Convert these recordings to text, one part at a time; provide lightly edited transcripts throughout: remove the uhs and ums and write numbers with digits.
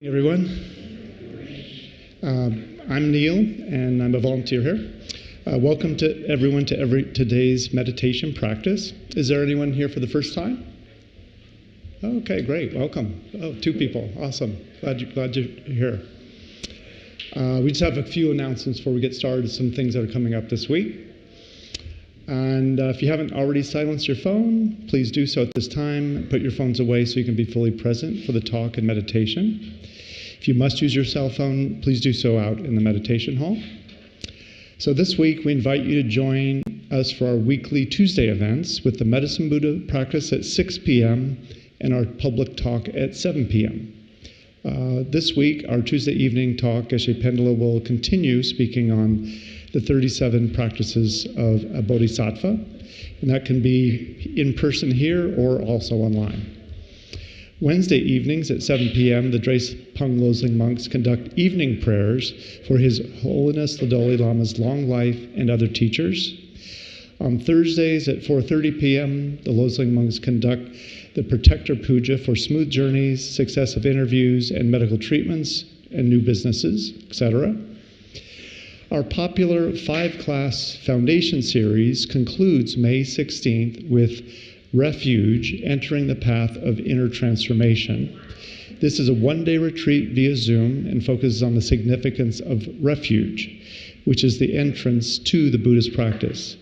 Everyone. I'm Neil, and I'm a volunteer here. Welcome to everyone to today's meditation practice. Is there anyone here for the first time? Okay, great. Welcome. Oh, 2 people. Awesome. Glad you're here. We just have a few announcements before we get started. Some things that are coming up this week. And if you haven't already silenced your phone, please do so at this time. Put your phones away so you can be fully present for the talk and meditation. If you must use your cell phone, please do so out in the meditation hall. So this week, we invite you to join us for our weekly Tuesday events with the Medicine Buddha practice at 6 p.m. and our public talk at 7 p.m. This week, our Tuesday evening talk, Geshe Phende will continue speaking on the 37 practices of a bodhisattva, and that can be in person here or also online. Wednesday evenings at 7 p.m., the Drepung Loseling monks conduct evening prayers for His Holiness the Dalai Lama's long life and other teachers. On Thursdays at 4:30 p.m., the Loseling monks conduct the Protector Puja for smooth journeys, success of interviews and medical treatments, and new businesses, etc. Our popular 5-class foundation series concludes May 16th with Refuge, Entering the Path of Inner Transformation. This is a one-day retreat via Zoom and focuses on the significance of refuge, which is the entrance to the Buddhist practice.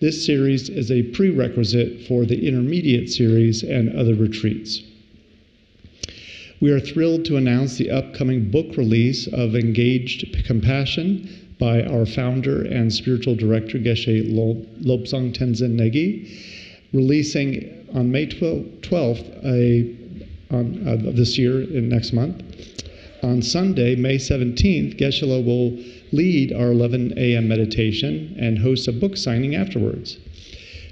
This series is a prerequisite for the intermediate series and other retreats. We are thrilled to announce the upcoming book release of Engaged Compassion by our founder and spiritual director, Geshe Lobsang Tenzin Negi, releasing on May 12th of this year, next month. On Sunday, May 17th, Geshe will lead our 11 a.m. meditation and host a book signing afterwards.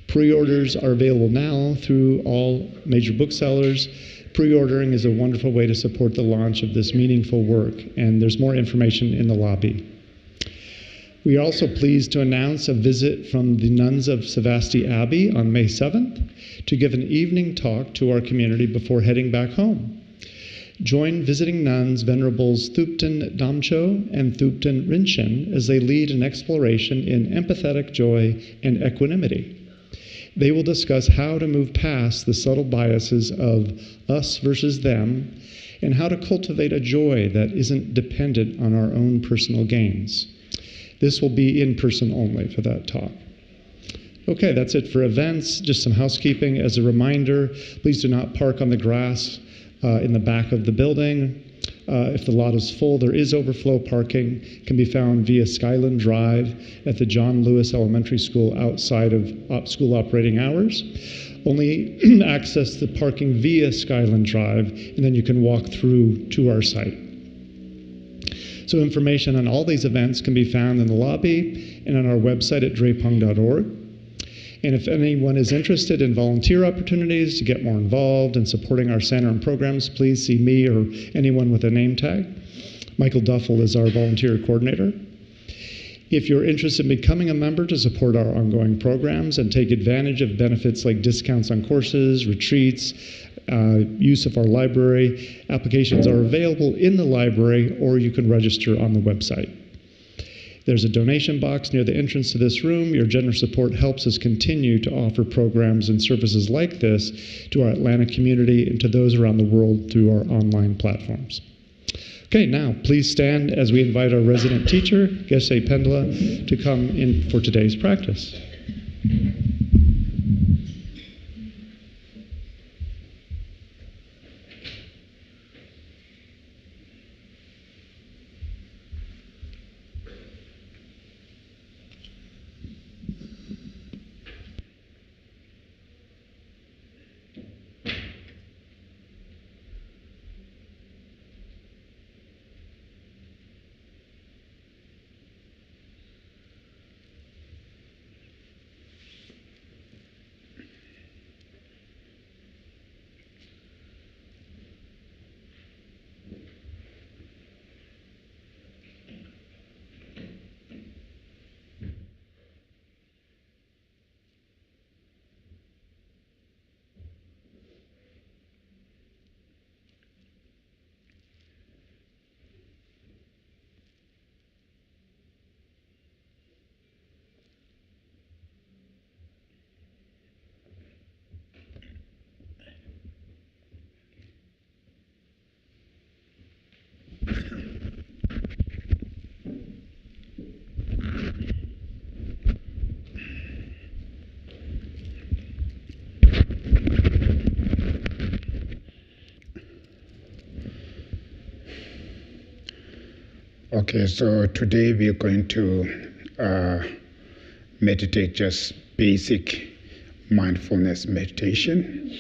Pre-orders are available now through all major booksellers. Pre-ordering is a wonderful way to support the launch of this meaningful work, and there's more information in the lobby. We are also pleased to announce a visit from the nuns of Savasti Abbey on May 7th to give an evening talk to our community before heading back home. Join visiting nuns Venerables Thupten Damcho and Thupten Rinchen as they lead an exploration in empathetic joy and equanimity. They will discuss how to move past the subtle biases of us versus them and how to cultivate a joy that isn't dependent on our own personal gains. This will be in person only for that talk. Okay, that's it for events. Just some housekeeping. As a reminder, please do not park on the grass in the back of the building. If the lot is full, there is overflow parking. It can be found via Skyland Drive at the John Lewis Elementary School outside of school operating hours. Only access the parking via Skyland Drive, and then you can walk through to our site. So information on all these events can be found in the lobby and on our website at drepung.org. And if anyone is interested in volunteer opportunities to get more involved in supporting our center and programs, please see me or anyone with a name tag. Michael Duffel is our volunteer coordinator. If you're interested in becoming a member to support our ongoing programs and take advantage of benefits like discounts on courses, retreats, use of our library, applications are available in the library, or you can register on the website. There's a donation box near the entrance to this room. Your generous support helps us continue to offer programs and services like this to our Atlanta community and to those around the world through our online platforms. Okay, now please stand as we invite our resident teacher, Geshe Phende, to come in for today's practice. Okay, so today we're going to meditate just basic mindfulness meditation.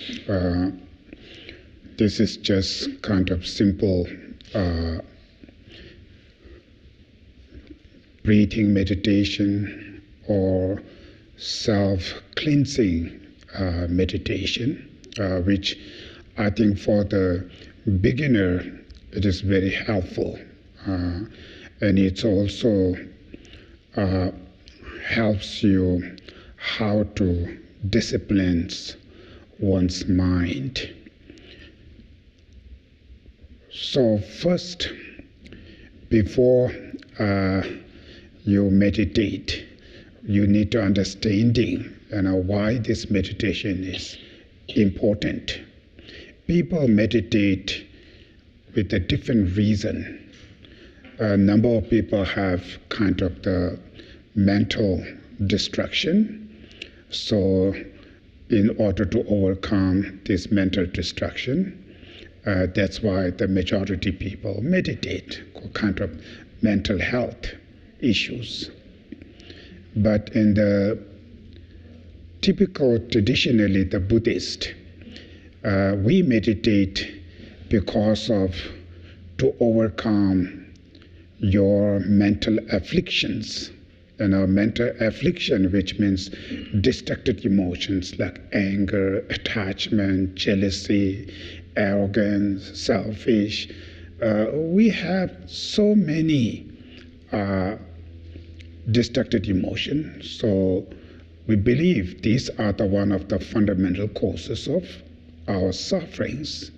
This is just kind of simple breathing meditation or self-cleansing meditation, which I think for the beginner it is very helpful. And it also helps you how to discipline one's mind. So first, before you meditate, you need to understanding why this meditation is important. People meditate with a different reason. A number of people have kind of the mental distraction. So in order to overcome this mental distraction, that's why the majority people meditate, kind of mental health issues. But in the traditionally the Buddhist, we meditate because to overcome your mental afflictions. Mental affliction, which means distracted emotions like anger, attachment, jealousy, arrogance, selfish. We have so many distracted emotions. So we believe these are one of the fundamental causes of our sufferings.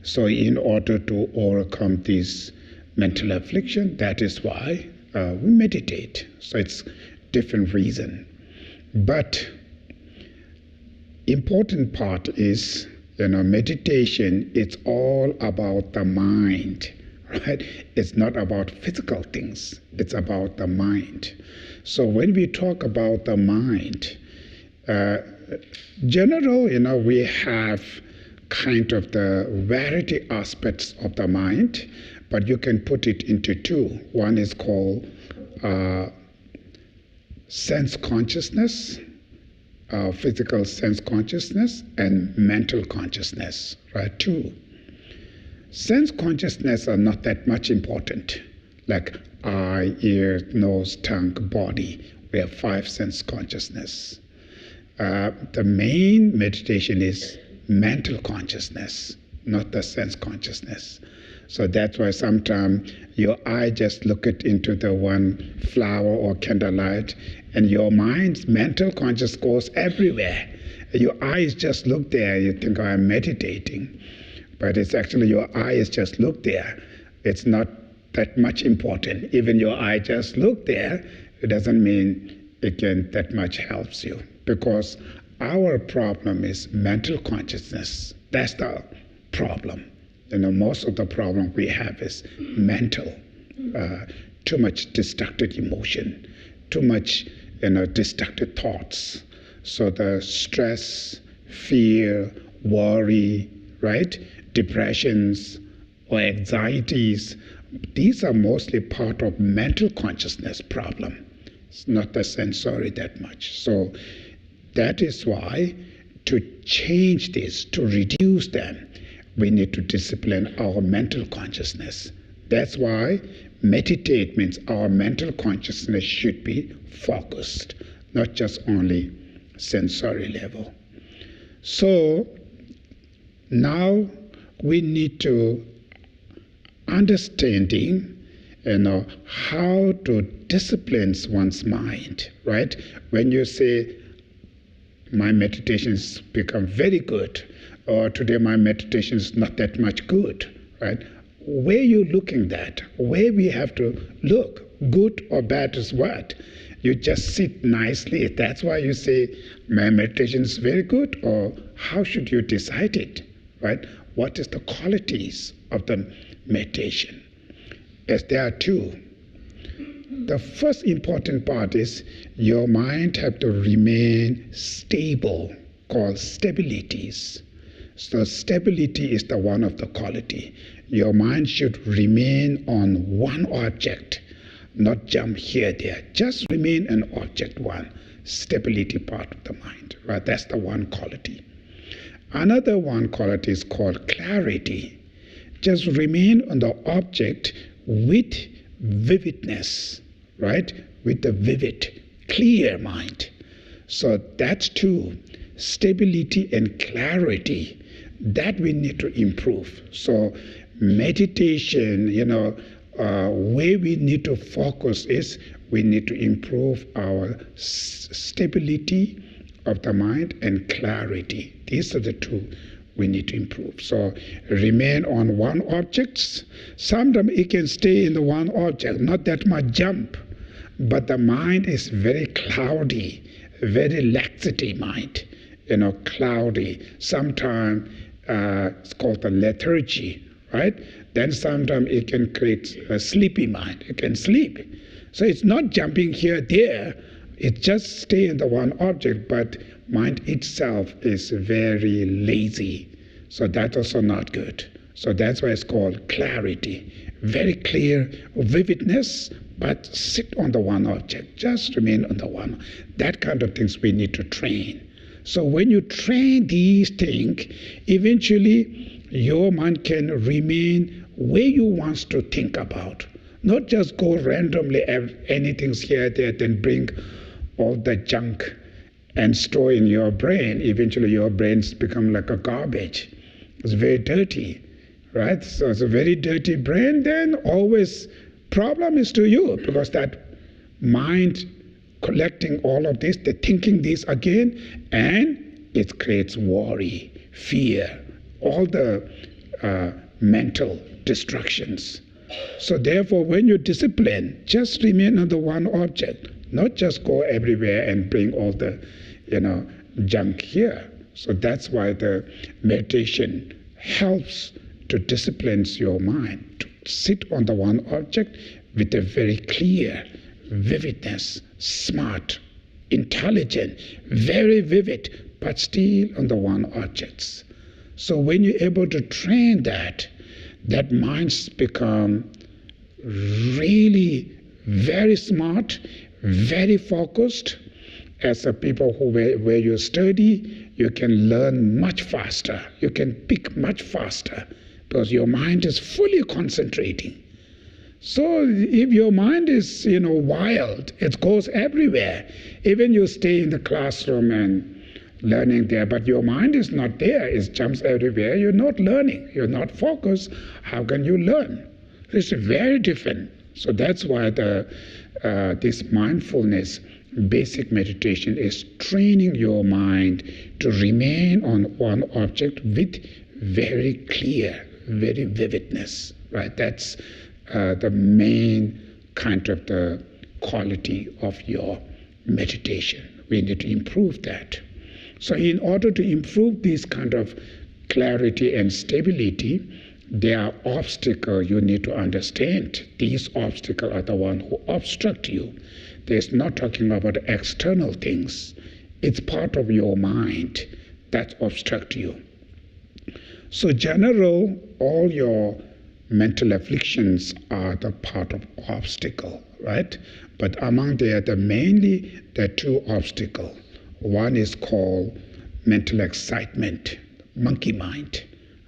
So in order to overcome these mental affliction, that is why we meditate. So it's different reason. But important part is, meditation, it's all about the mind, right? It's not about physical things. It's about the mind. So when we talk about the mind, general, we have kind of the variety aspects of the mind, but you can put it into two. One is called sense consciousness, physical sense consciousness, and mental consciousness, right? Two. Sense consciousness are not that much important, like eye, ear, nose, tongue, body. We have 5 sense consciousness. The main meditation is mental consciousness, not the sense consciousness. So that's why sometimes your eye just look into the one flower or candlelight, and your mind's mental consciousness goes everywhere. Your eyes just look there, you think, oh, I'm meditating. But it's actually your eyes just look there. It's not that much important. Even your eye just look there, it doesn't mean it can that much helps you. Because our problem is mental consciousness. That's the problem. Most of the problem we have is mental. Too much distracted emotion, too much distracted thoughts. So the stress, fear, worry, right? Depressions or anxieties, these are mostly part of mental consciousness problem. It's not the sensory that much. So that is why to change this, to reduce them, we need to discipline our mental consciousness. That's why meditate means our mental consciousness should be focused, not just only sensory level. So now we need to understanding, how to discipline one's mind, right? When you say, my meditations become very good, or today my meditation is not that much good, right? Where you looking at? Where we have to look, good or bad is what? You just sit nicely. That's why you say, my meditation is very good, or how should you decide it, right? What is the qualities of the meditation? Yes, there are two. The first important part is your mind have to remain stable, called stabilities. So stability is the one of the quality. Your mind should remain on one object, not jump here, there. Just remain an object one, stability part of the mind, right? That's the one quality. Another one quality is called clarity. Just remain on the object with vividness, right? With the vivid, clear mind. So that's two, stability and clarity, that we need to improve. So meditation, where we need to focus is we need to improve our stability of the mind and clarity. These are the two we need to improve. So remain on one object. Sometimes it can stay in the one object, not that much jump, but the mind is very cloudy, very laxity mind, cloudy. Sometimes it's called the lethargy, right? Then sometimes it can create a sleepy mind. It can sleep. So it's not jumping here, there. It just stay in the one object, but mind itself is very lazy. So that's also not good. So that's why it's called clarity. Very clear vividness, but sit on the one object. Just remain on the one. That kind of things we need to train. So when you train these things, eventually your mind can remain where you want to think about. Not just go randomly, anything's here, there, then bring all the junk and store in your brain. Eventually your brains become like a garbage. It's very dirty, right? So it's a very dirty brain, then always problem is to you, because that mind collecting all of this, they're thinking this again, and it creates worry, fear, all the mental distractions. So therefore, when you discipline, just remain on the one object, not just go everywhere and bring all the, junk here. So that's why the meditation helps to discipline your mind, to sit on the one object with a very clear vividness, smart, intelligent, very vivid, but still on the one objects. So when you're able to train that minds become really very smart, very focused. As a people where you study, you can learn much faster. You can pick much faster because your mind is fully concentrating. So if your mind is, wild, it goes everywhere. Even you stay in the classroom and learning there, but your mind is not there. It jumps everywhere. You're not learning. You're not focused. How can you learn? It's very different. So that's why this mindfulness, basic meditation, is training your mind to remain on one object with very clear, very vividness. Right? That's the main kind of the quality of your meditation. We need to improve that. So in order to improve this kind of clarity and stability, there are obstacles you need to understand. These obstacles are the ones who obstruct you. There's not talking about external things. It's part of your mind that obstruct you. So general, all your mental afflictions are the part of obstacle, right? But among mainly there are two obstacles. One is called mental excitement, monkey mind.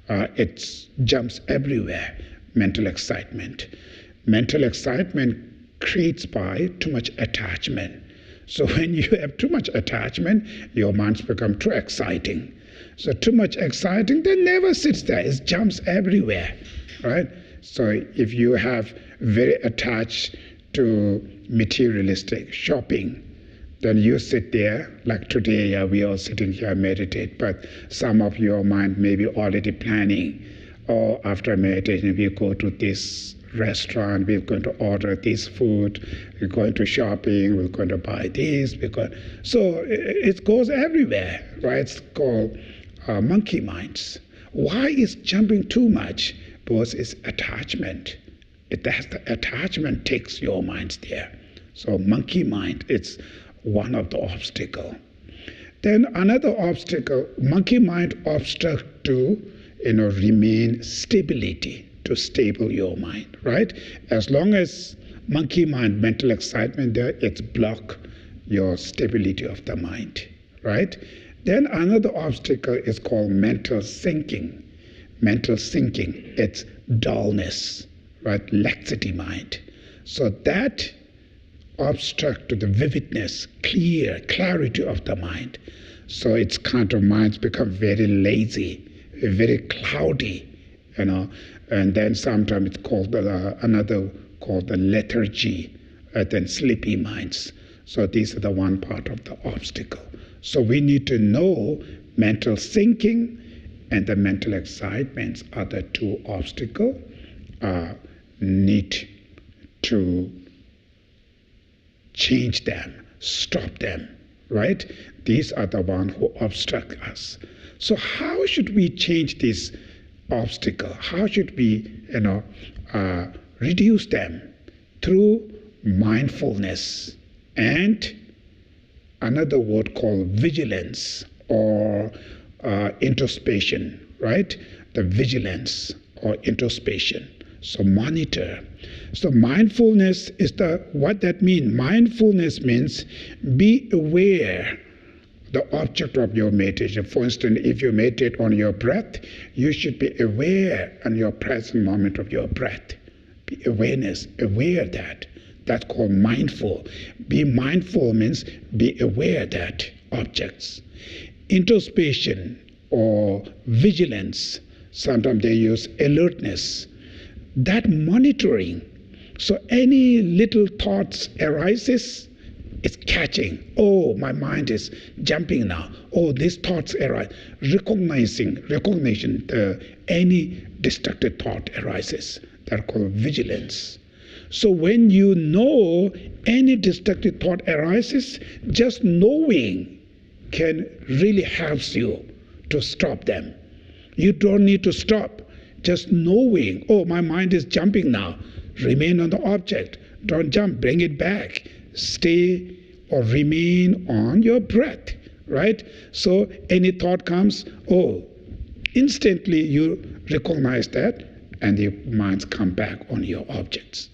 It jumps everywhere, mental excitement. Mental excitement creates by too much attachment. So when you have too much attachment, your minds become too exciting. So too much exciting, they never sits there. It jumps everywhere, right? So if you have very attached to materialistic shopping, then you sit there, like today we are sitting here meditate, but some of your mind may be already planning, or after meditation we go to this restaurant, we're going to order this food, we're going to shopping, we're going to buy this, so it goes everywhere, right? It's called monkey minds. Why is jumping too much? Because it's attachment. The attachment takes your minds there. So monkey mind, it's one of the obstacles. Then another obstacle, monkey mind obstruct to, remain stability, to stable your mind, right? As long as monkey mind, mental excitement there, it's block your stability of the mind, right? Then another obstacle is called mental sinking. Mental sinking, it's dullness, right? Laxity mind. So that obstruct to the vividness, clarity of the mind. So its kind of minds become very lazy, very cloudy, and then sometimes it's called another called the lethargy, then sleepy minds. So these are the one part of the obstacle. So we need to know mental sinking and the mental excitements are the two obstacles. Need to change them, stop them, right? These are the ones who obstruct us. So how should we change this obstacle? How should we, reduce them? Through mindfulness and another word called vigilance or introspection, right? The vigilance or introspection. So monitor. So mindfulness is what that means. Mindfulness means be aware the object of your meditation. For instance, if you meditate on your breath, you should be aware in your present moment of your breath. Be awareness, aware that. That's called mindful. Be mindful means be aware that objects. Introspection or vigilance, sometimes they use alertness. That monitoring. So any little thoughts arises, it's catching. Oh, my mind is jumping now. Oh, these thoughts arise. Recognition, any destructive thought arises. They're called vigilance. So when you know any destructive thought arises, just knowing can really helps you to stop them. You don't need to stop. Just knowing, oh, my mind is jumping now. Remain on the object. Don't jump. Bring it back. Stay or remain on your breath, right? So any thought comes, oh, instantly you recognize that and the minds come back on your objects.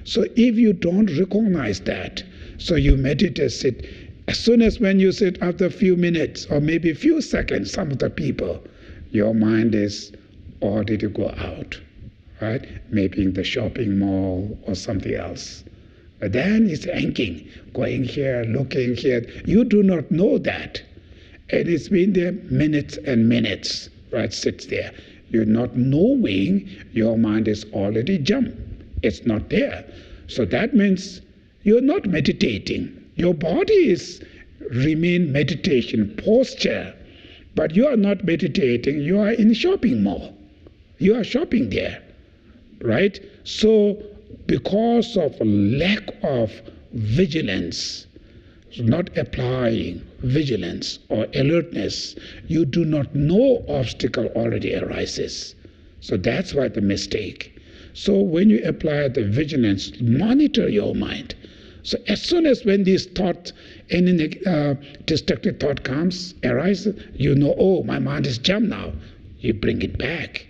So if you don't recognize that, so you meditate, sit, as soon as when you sit after a few minutes or maybe a few seconds, some of the people, your mind is already to go out, right? Maybe in the shopping mall or something else. But then it's hanging, going here, looking here. You do not know that. And it's been there minutes and minutes, right? Sits there. You're not knowing your mind is already jumped. It's not there. So that means you're not meditating. Your body is remain meditation posture, but you are not meditating. You are in shopping mall. You are shopping there, right? So because of lack of vigilance, not applying vigilance or alertness, you do not know obstacle already arises. So that's why the mistake. So when you apply the vigilance, monitor your mind. So as soon as when these thoughts, any destructive thought comes, arises, you know, oh, my mind is jumped now. You bring it back,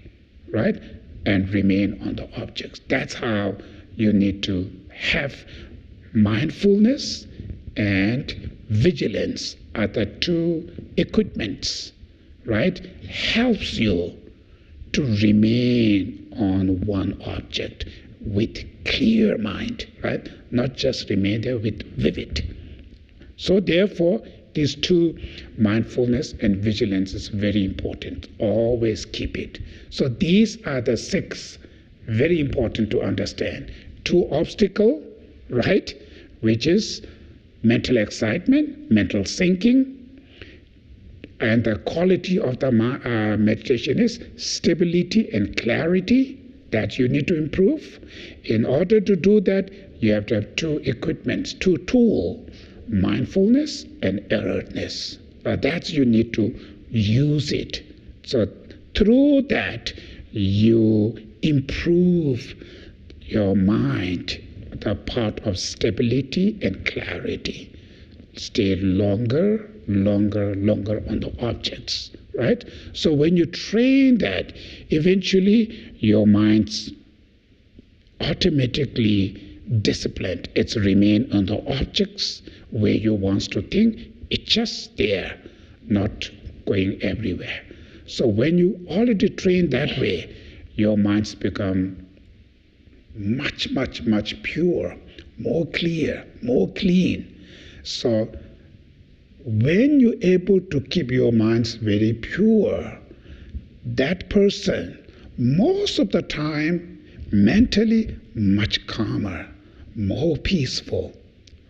right? And remain on the objects. That's how you need to have mindfulness and vigilance are the two equipments, right? Helps you to remain on one object with clear mind, right? Not just remain there with vivid. So therefore, these two, mindfulness and vigilance, is very important. Always keep it. So these are the 6 very important to understand. 2 obstacles, right? Which is mental excitement, mental sinking, and the quality of the meditation is stability and clarity that you need to improve. In order to do that, you have to have 2 equipments, 2 tools, mindfulness and alertness. That's you need to use it. So through that, you improve your mind, the part of stability and clarity. Stay longer on the objects, right? So when you train that, eventually your mind's automatically disciplined. It's remain on the objects where you want to think. It's just there, not going everywhere. So when you already train that way, your minds become much, much, much pure, more clear, more clean. So when you're able to keep your minds very pure, that person, most of the time, mentally much calmer, more peaceful,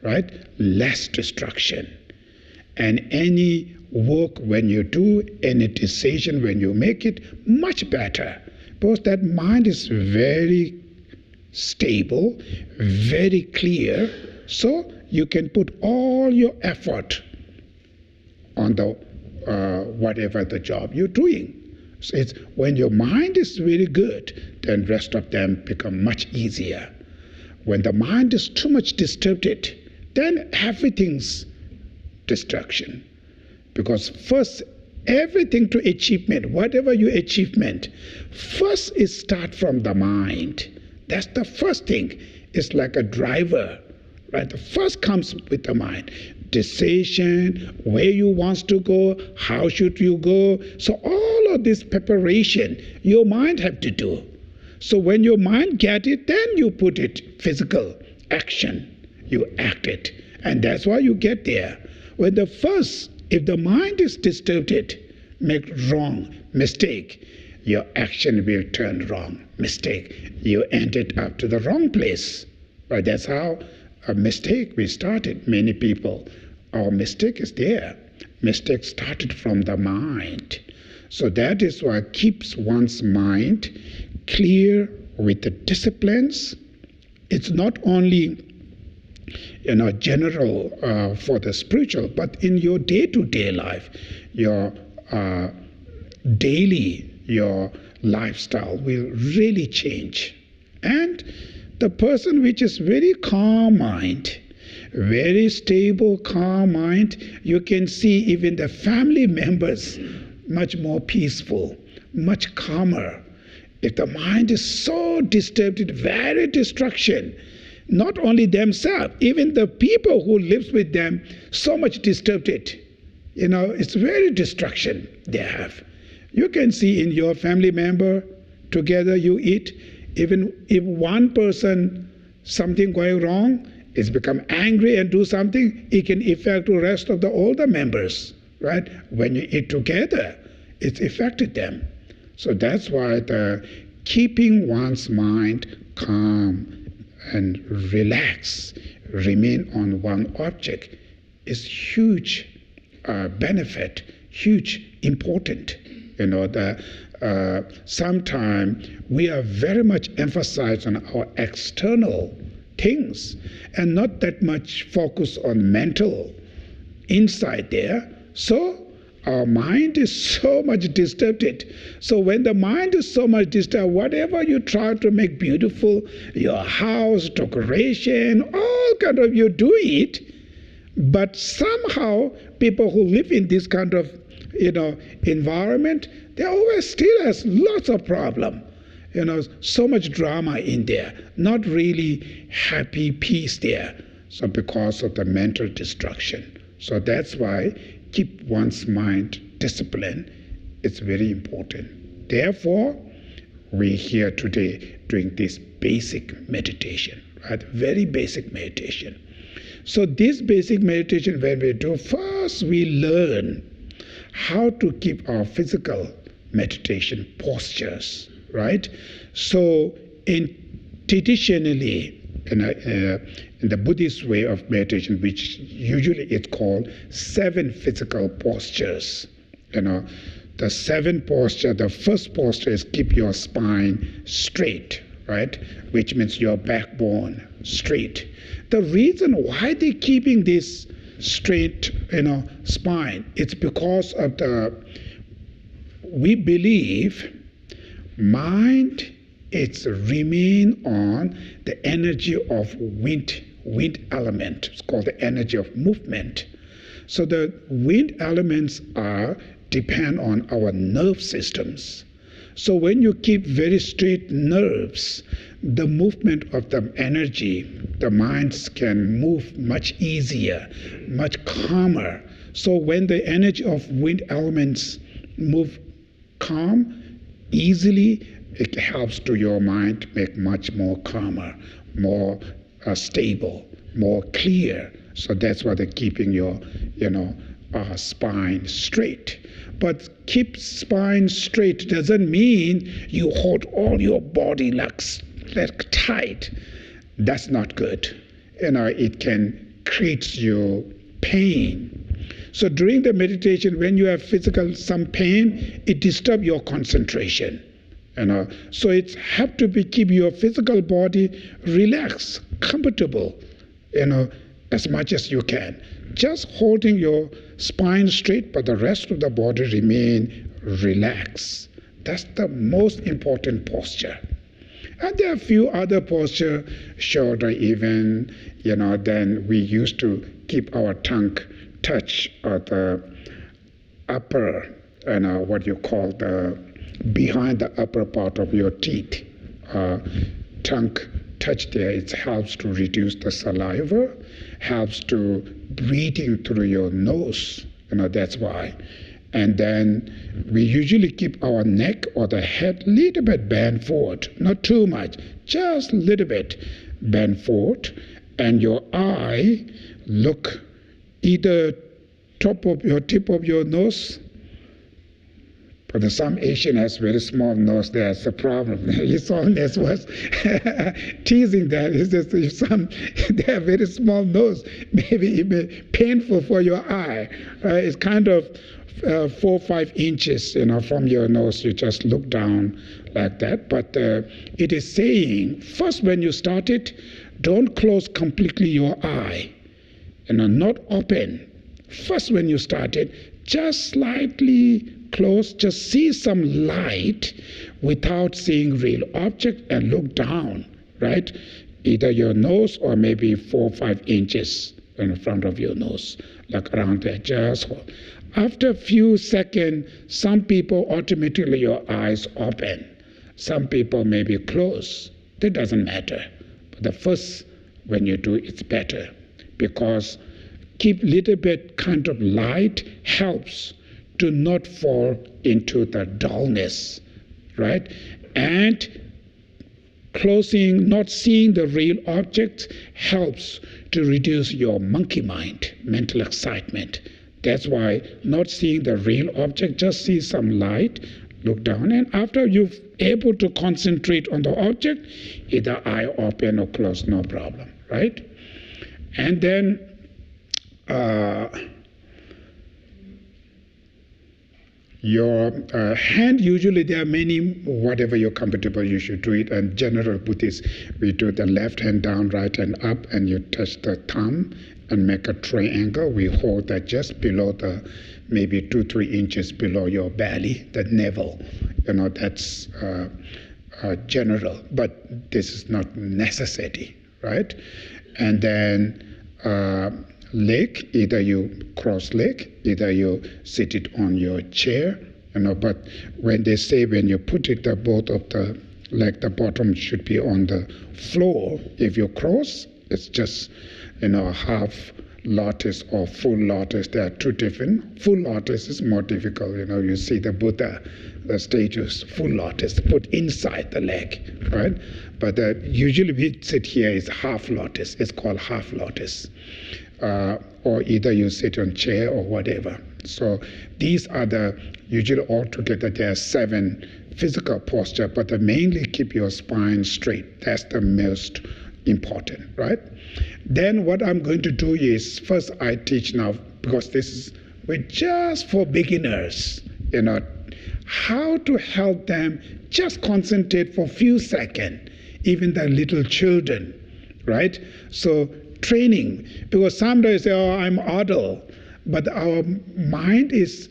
right? Less destruction. And any work when you do, any decision when you make it, much better. Because that mind is very stable, very clear, so you can put all your effort on the whatever the job you're doing. So it's when your mind is really good, then rest of them become much easier. When the mind is too much disturbed, then everything's destruction. Because first, everything to achievement, whatever your achievement, first is start from the mind. That's the first thing. It's like a driver, right? The first comes with the mind. Decision, where you want to go, how should you go. So all of this preparation, your mind have to do. So when your mind get it, then you put it physical action. You act it. And that's why you get there. When the first, if the mind is disturbed, make wrong, mistake, your action will turn wrong, mistake. You ended up to the wrong place. Right? That's how a mistake we started. Many people, our mistake is there. Mistake started from the mind. So that is why it keeps one's mind clear with the disciplines. It's not only general for the spiritual, but in your day-to-day life, your your lifestyle will really change. And the person which is very calm mind, very stable, calm mind, you can see even the family members much more peaceful, much calmer. If the mind is so disturbed, very destruction, not only themselves, even the people who lives with them, so much disturbed it's very destruction they have. You can see in your family member, together you eat, even if one person, something going wrong, is become angry and do something, it can affect the rest of the older members, right? When you eat together, it's affected them. So that's why the keeping one's mind calm and relax, remain on one object is huge benefit, huge important. Sometimes we are very much emphasized on our external things and not that much focus on mental inside there. So our mind is so much disturbed. So when the mind is so much disturbed, whatever you try to make beautiful, your house, decoration, all kind of, you do it, but somehow people who live in this kind of environment, they always still has lots of problem. So much drama in there, not really happy peace there. So because of the mental destruction. So that's why keep one's mind disciplined. It's very important. Therefore, we're here today doing this basic meditation, right? Very basic meditation. So this basic meditation, when we do, first we learn how to keep our physical meditation postures, right? So traditionally, in the Buddhist way of meditation, which usually it's called 7 physical postures. The 7 posture, the first posture is keep your spine straight, right? Which means your backbone straight. The reason why they're keeping this straight, spine, it's because of we believe mind, it's remain on the energy of wind element. It's called the energy of movement. So the wind elements are depend on our nerve systems. So when you keep very straight nerves, the movement of the energy, the minds can move much easier, much calmer. So when the energy of wind elements move calm, easily, it helps to your mind make much more calmer, more stable, more clear. So that's why they're keeping your, spine straight. But keep spine straight doesn't mean you hold all your body like tight. That's not good. It can create you pain. So during the meditation, when you have some pain, it disturbs your concentration. So it have to keep your physical body relaxed, comfortable, as much as you can. Just holding your spine straight, but the rest of the body remain relaxed. That's the most important posture. And there are a few other postures, shoulder even, then we used to keep our tongue touch the upper, what you call behind the upper part of your teeth. Tongue touch there, it helps to reduce the saliva, helps to breathing through your nose, that's why. And then we usually keep our neck or the head a little bit bent forward, not too much, just a little bit bent forward, and your eye look either tip of your nose. But some Asian has very small nose. That's the problem. His illness was teasing that. He says if they have very small nose, maybe it may be painful for your eye. It's kind of 4 or 5 inches, from your nose. You just look down like that. But it is saying, first when you start it, don't close completely your eye, not open. First when you start it, just slightly close, just see some light without seeing real object and look down, right? Either your nose or maybe 4 or 5 inches in front of your nose, like around there, just hold. After a few seconds, some people automatically your eyes open. Some people maybe close. That doesn't matter. But the first, when you do, it's better, because keep little bit kind of light helps to not fall into the dullness, right? And closing, not seeing the real objects helps to reduce your monkey mind, mental excitement. That's why not seeing the real object, just see some light, look down, and after you're able to concentrate on the object, either eye open or close, no problem, right? And then your hand, usually there are many, whatever you're comfortable, you should do it. And general Buddhists, we do the left hand down, right hand up, and you touch the thumb and make a triangle. We hold that just below maybe 2-3 inches below your belly, the navel. That's general, but this is not necessity, right? And then leg, either you cross leg, either you sit it on your chair, but when they say when you put it, both of the leg, the bottom should be on the floor. If you cross, it's just, half lotus or full lotus. There are two different. Full lotus is more difficult. You see the Buddha, the statues, full lotus, put inside the leg, right? But usually we sit here is half lotus. It's called half lotus. Or either you sit on chair or whatever. So these are usually altogether there are 7 physical posture, but they mainly keep your spine straight. That's the most important, right? Then what I'm going to do is, first I teach now, because this is just for beginners, how to help them just concentrate for a few seconds, even the little children, right? So training, because sometimes they say, oh, I'm idle, but our mind is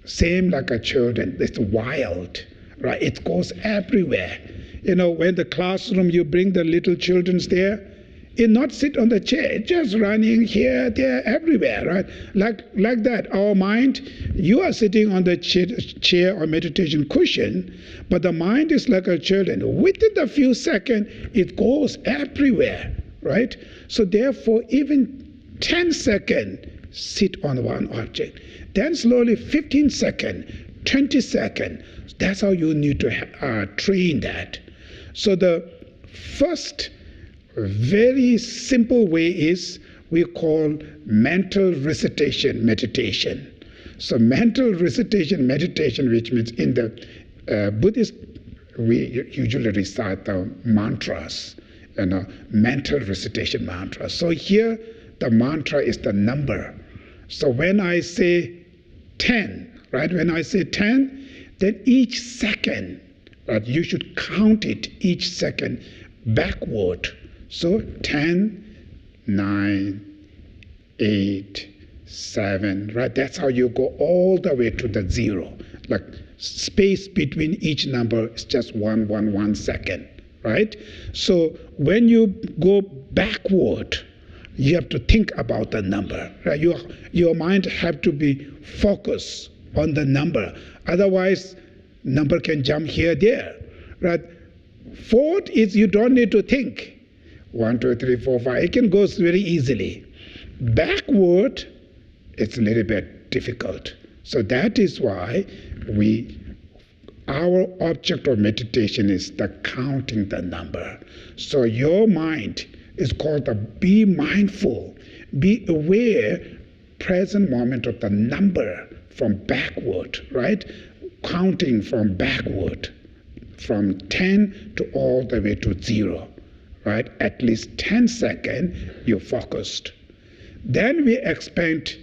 same like a children. It's wild, right? It goes everywhere. When the classroom, you bring the little children there, is not sit on the chair, just running here, there, everywhere, right? Like that. Our mind, you are sitting on the chair or meditation cushion, but the mind is like a children. Within a few seconds, it goes everywhere, right? So therefore, even 10 seconds, sit on one object. Then slowly 15 seconds, 20 seconds. That's how you need to train that. So the first very simple way is we call mental recitation meditation. So mental recitation meditation, which means in the Buddhist, we usually recite the mantras, mental recitation mantras. So here the mantra is the number. So when I say 10, right? When I say 10, then each second, right, you should count it each second backward. So 10, 9, 8, 7, right? That's how you go all the way to the 0. Like space between each number is just 1 second, right? So when you go backward, you have to think about the number, right? Your mind have to be focused on the number. Otherwise, number can jump here, there, right? Fourth is you don't need to think. 1, 2, 3, 4, 5. It can go very easily. Backward, it's a little bit difficult. So that is why our object of meditation is the counting the number. So your mind is called the be mindful, be aware, present moment of the number from backward, right? Counting from backward, from 10 to all the way to 0, right? At least 10 seconds, you're focused. Then we expand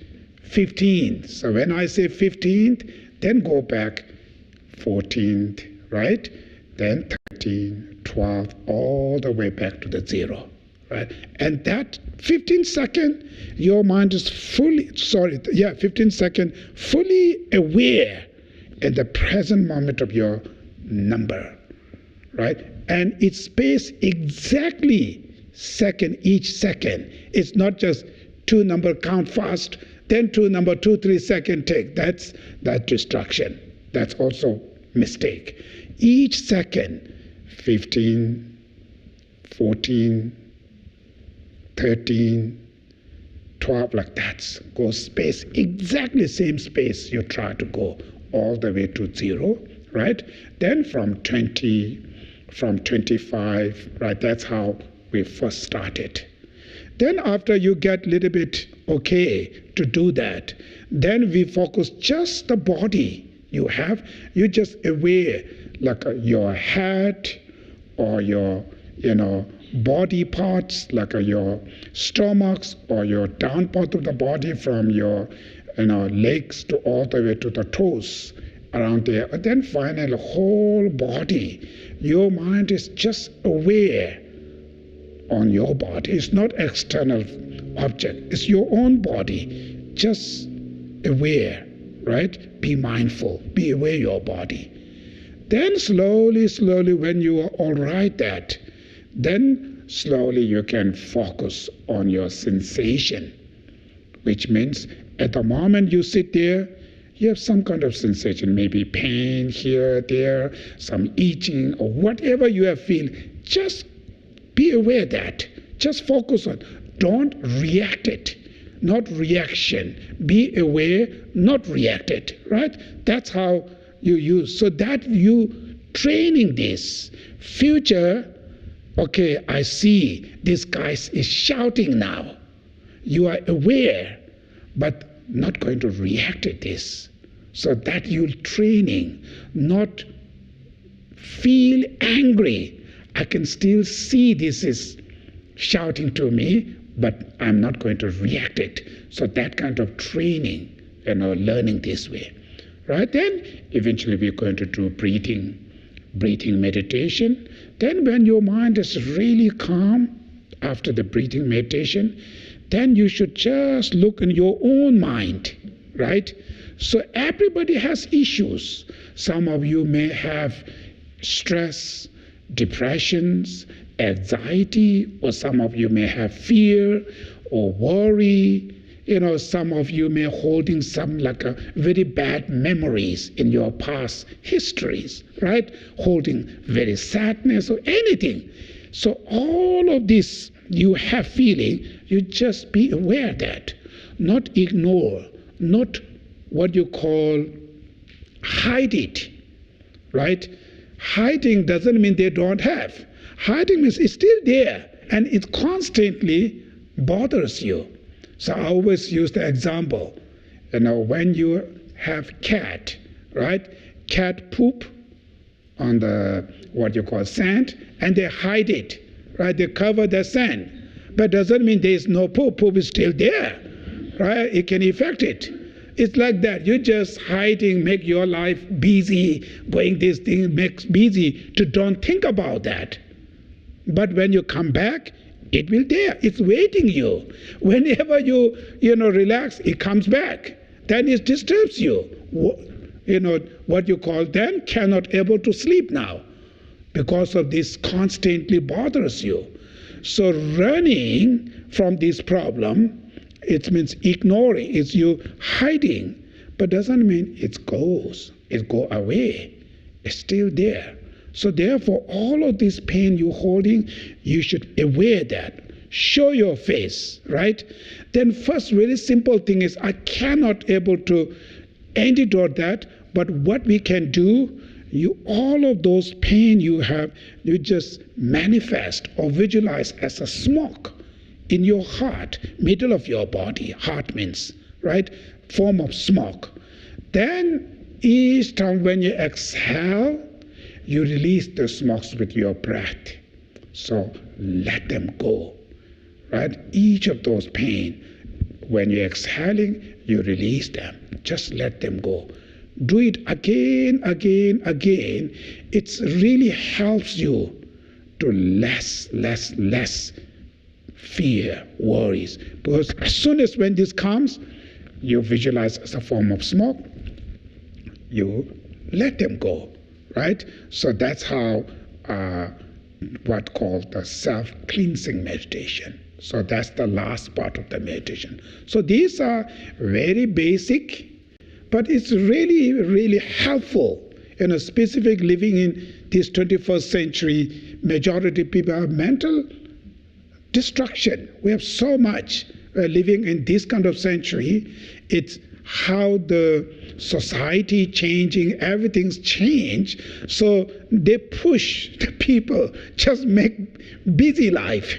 15. So when I say 15th, then go back 14th, right? Then 13, 12, all the way back to the 0. Right? And that 15 seconds, your mind is 15 seconds, fully aware in the present moment of your number, right? And it's spaced exactly each second. It's not just 2 number count fast, then 2 number 2, 3 second take. That's distraction. That's also mistake. Each second, 15, 14, 13, 12, like that. Go space, exactly same space you try to go all the way to 0, right? Then from 20, from 25, right? That's how we first started. Then after you get a little bit okay to do that, then we focus just the body you have. You just aware, like your head or your, body parts, like your stomachs or your down part of the body from your legs to all the way to the toes around there. And then finally, whole body. Your mind is just aware on your body. It's not external object. It's your own body. Just aware, right? Be mindful. Be aware of your body. Then slowly, when you are all right that, then slowly you can focus on your sensation, which means at the moment you sit there, you have some kind of sensation, maybe pain here, there, some itching, or whatever you have feel. Just be aware of that. Just focus on. Don't react it. Not reaction. Be aware, not react it. Right? That's how you use. So that you training this. Future, okay, I see this guy is shouting now. You are aware, but not going to react to this. So that you're training, not feel angry. I can still see this is shouting to me, but I'm not going to react it. So that kind of training, learning this way. Right? Then eventually we're going to do breathing meditation. Then when your mind is really calm after the breathing meditation, then you should just look in your own mind, right? So everybody has issues. Some of you may have stress, depressions, anxiety, or some of you may have fear or worry. Some of you may holding some like a very bad memories in your past histories, right? Holding very sadness or anything. So all of this you have feeling, you just be aware of that. Not ignore, not what you call hide it, right? Hiding doesn't mean they don't have. Hiding means it's still there and it constantly bothers you. So I always use the example, when you have cat, right? Cat poop on the what you call sand, and they hide it, right? They cover the sand, but doesn't mean there is no poop. Poop is still there, right? It can affect it. It's like that. You just hiding, make your life busy, going this thing makes busy to don't think about that. But when you come back, it will there. It's waiting you. Whenever you relax, it comes back. Then it disturbs you. What you call then cannot able to sleep now because of this constantly bothers you. So running from this problem, it means ignoring. It's you hiding, but doesn't mean it goes. It go away. It's still there. So therefore, all of this pain you're holding, you should aware that. Show your face, right? Then first very simple thing is, I cannot able to antidote that, but what we can do, all of those pain you have, you just manifest or visualize as a smoke in your heart, middle of your body. Heart means, right? Form of smoke. Then each time when you exhale, you release the smokes with your breath. So let them go, right? Each of those pain, when you're exhaling, you release them. Just let them go. Do it again, again, again. It really helps you to less fear, worries. Because as soon as when this comes, you visualize as a form of smoke, you let them go. Right? So that's how what called the self-cleansing meditation. So that's the last part of the meditation. So these are very basic, but it's really, really helpful. Specific living in this 21st century, majority of people have mental destruction. We have so much living in this kind of century. It's how the society changing, everything's changed. So they push the people, just make busy life,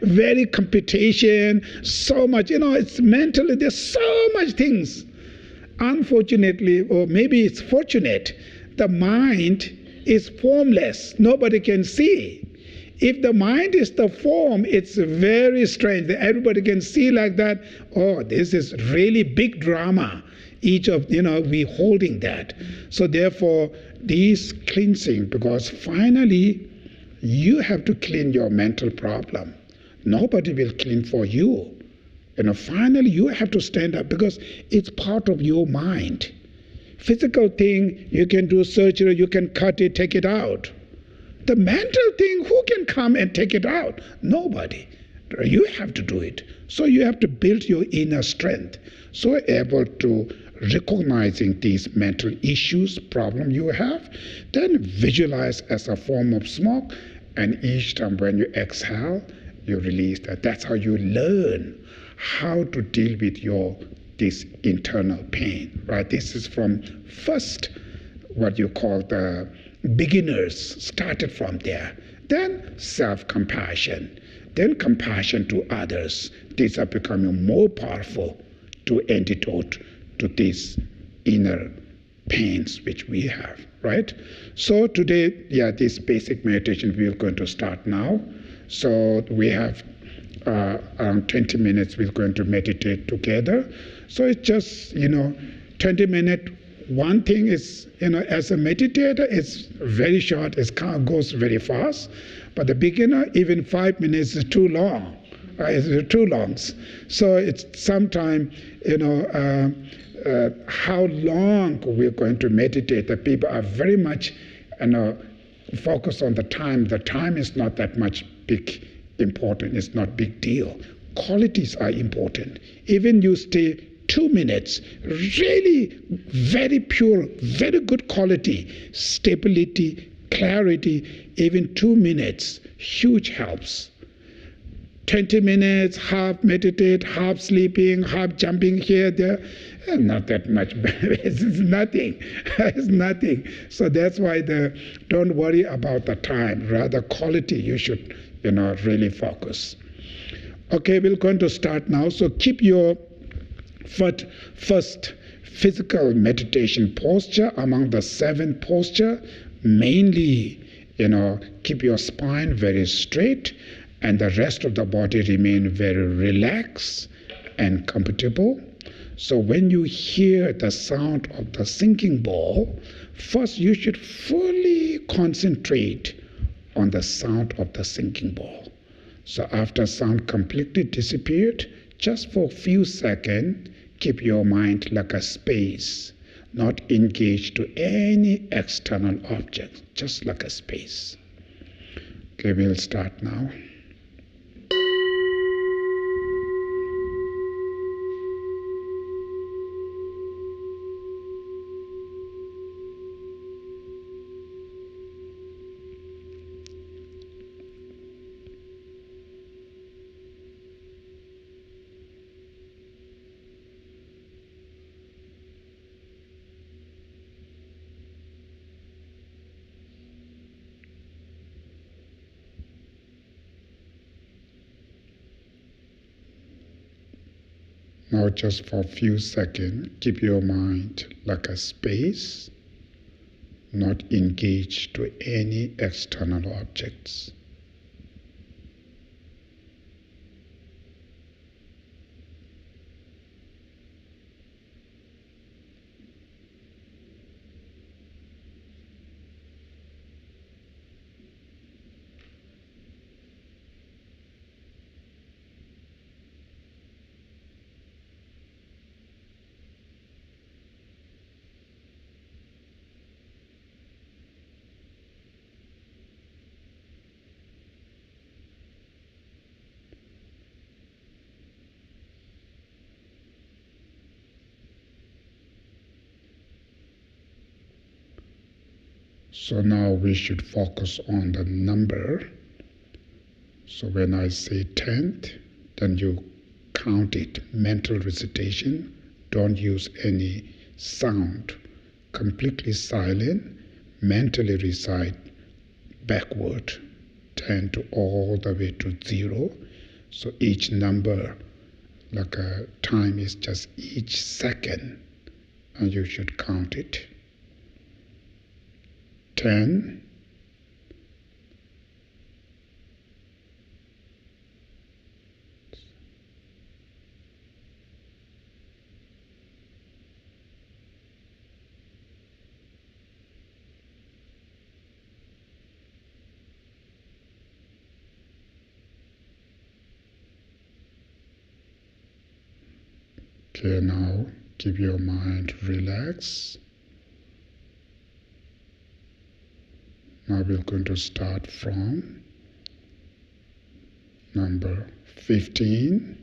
very competition, so much, it's mentally, there's so much things. Unfortunately, or maybe it's fortunate, the mind is formless. Nobody can see. If the mind is the form, it's very strange. Everybody can see like that, oh, this is really big drama. Each of, we holding that. So therefore, these cleansing, because finally, you have to clean your mental problem. Nobody will clean for you. Finally, you have to stand up because it's part of your mind. Physical thing, you can do surgery, you can cut it, take it out. The mental thing, who can come and take it out? Nobody. You have to do it. So you have to build your inner strength. So able to recognizing these mental issues, problem you have, then visualize as a form of smoke, and each time when you exhale, you release that. That's how you learn how to deal with this internal pain, right? This is from first what you call the beginners, started from there. Then self-compassion, then compassion to others. These are becoming more powerful to antidote to these inner pains which we have, right? So today, this basic meditation we are going to start now. So we have around 20 minutes we're going to meditate together. So it's just, 20 minutes. One thing is, as a meditator, it's very short, it goes very fast. But the beginner, even 5 minutes is too long. It's too long. So it's sometime, how long we're going to meditate. The people are very much, focus on the time. The time is not that much big important. It's not big deal. Qualities are important. Even you stay 2 minutes, really very pure, very good quality, stability, clarity, even 2 minutes, huge helps. 20 minutes, half meditate, half sleeping, half jumping here, there, not that much. It's nothing. It's nothing. So that's why don't worry about the time. Rather, quality you should, really focus. Okay, we're going to start now. So keep your first physical meditation posture among the 7 posture. Mainly, keep your spine very straight and the rest of the body remain very relaxed and comfortable. So when you hear the sound of the sinking ball, first you should fully concentrate on the sound of the sinking ball. So after sound completely disappeared, just for a few seconds, keep your mind like a space, not engaged to any external object, just like a space. Okay, we'll start now. Now just for a few seconds, keep your mind like a space, not engaged to any external objects. So now we should focus on the number. So when I say 10, then you count it, mental recitation. Don't use any sound. Completely silent, mentally recite backward, 10 to all the way to 0. So each number, like a time is just each second, and you should count it. 10, 'kay, now keep your mind relaxed. Now we're going to start from number 15.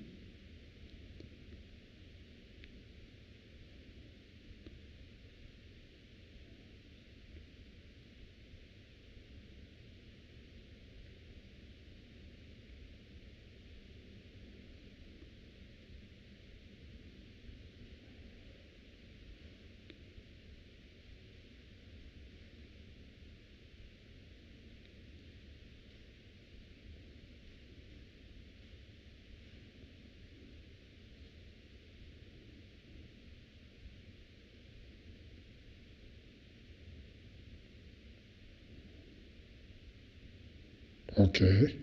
Okay,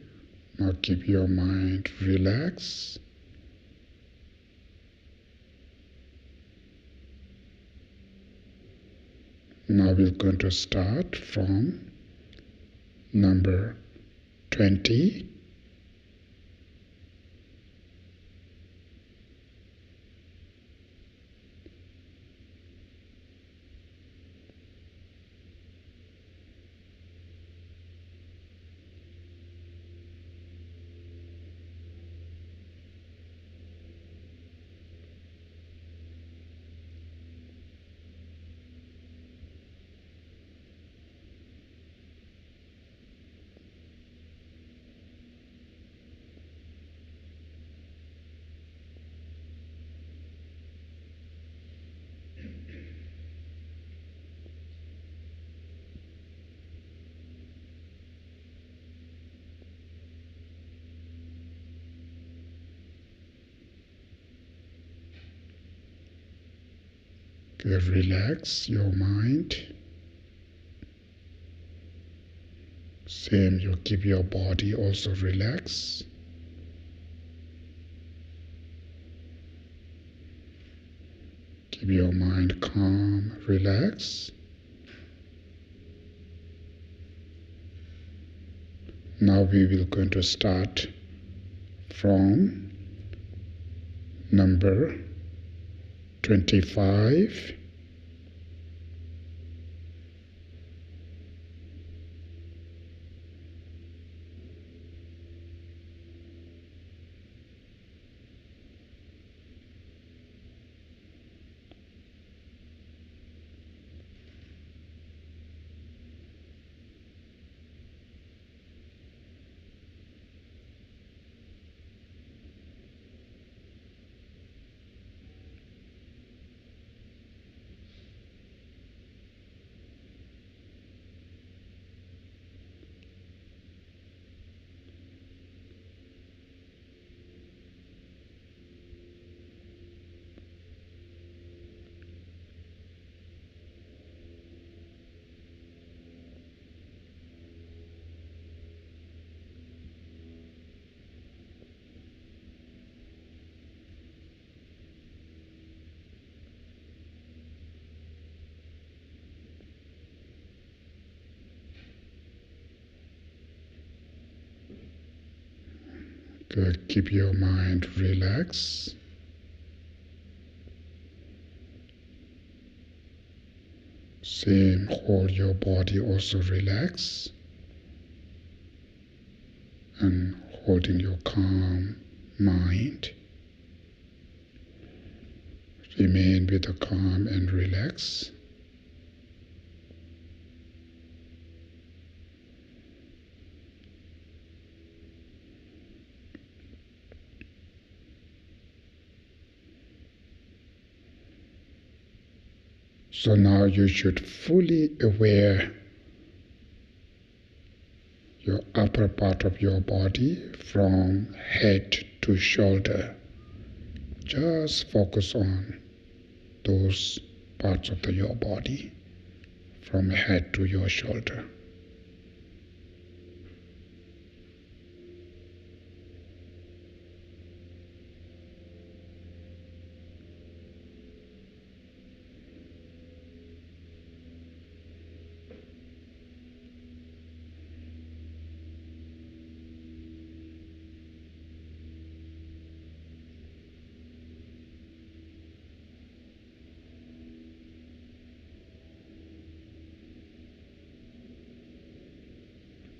now keep your mind relaxed. Now we're going to start from number 20. Relax your mind. Same, you keep your body also relaxed. Keep your mind calm, relaxed. Now we will going to start from number 25. Good. Keep your mind relaxed. Same, hold your body also relaxed. And holding your calm mind. Remain with a calm and relax. So now you should fully aware your upper part of your body from head to shoulder. Just focus on those parts of your body from head to your shoulder.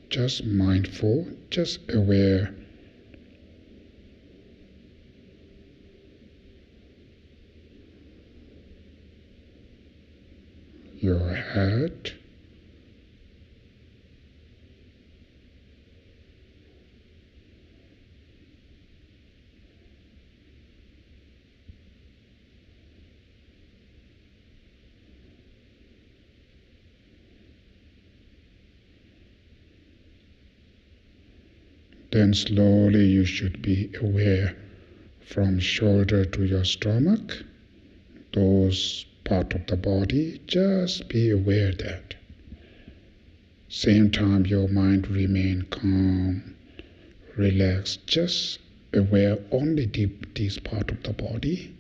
Just mindful, just aware. Your head, then slowly you should be aware from shoulder to your stomach, those part of the body, just be aware that. Same time your mind remain calm, relaxed, just aware only this part of the body.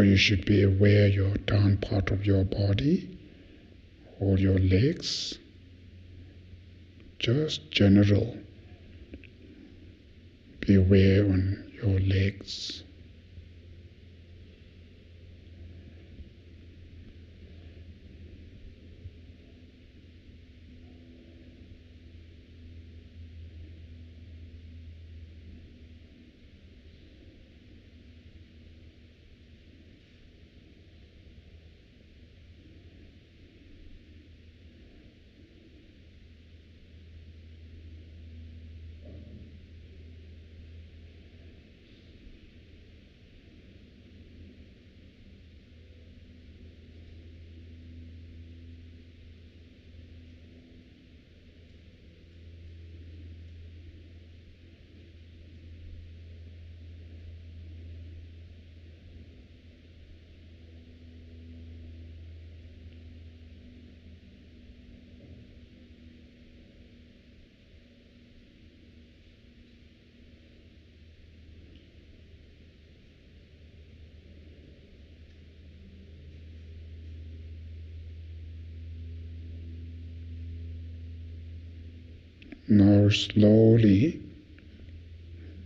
Now you should be aware your down part of your body, all your legs, just general. Be aware on your legs. Now slowly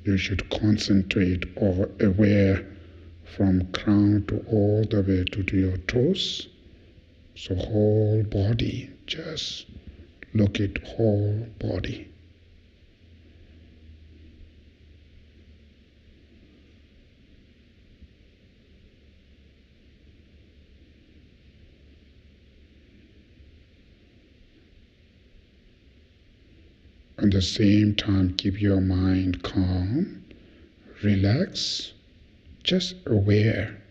you should concentrate or aware from crown to all the way to your toes. So whole body, just look at whole body. At the same time, keep your mind calm, relax, just aware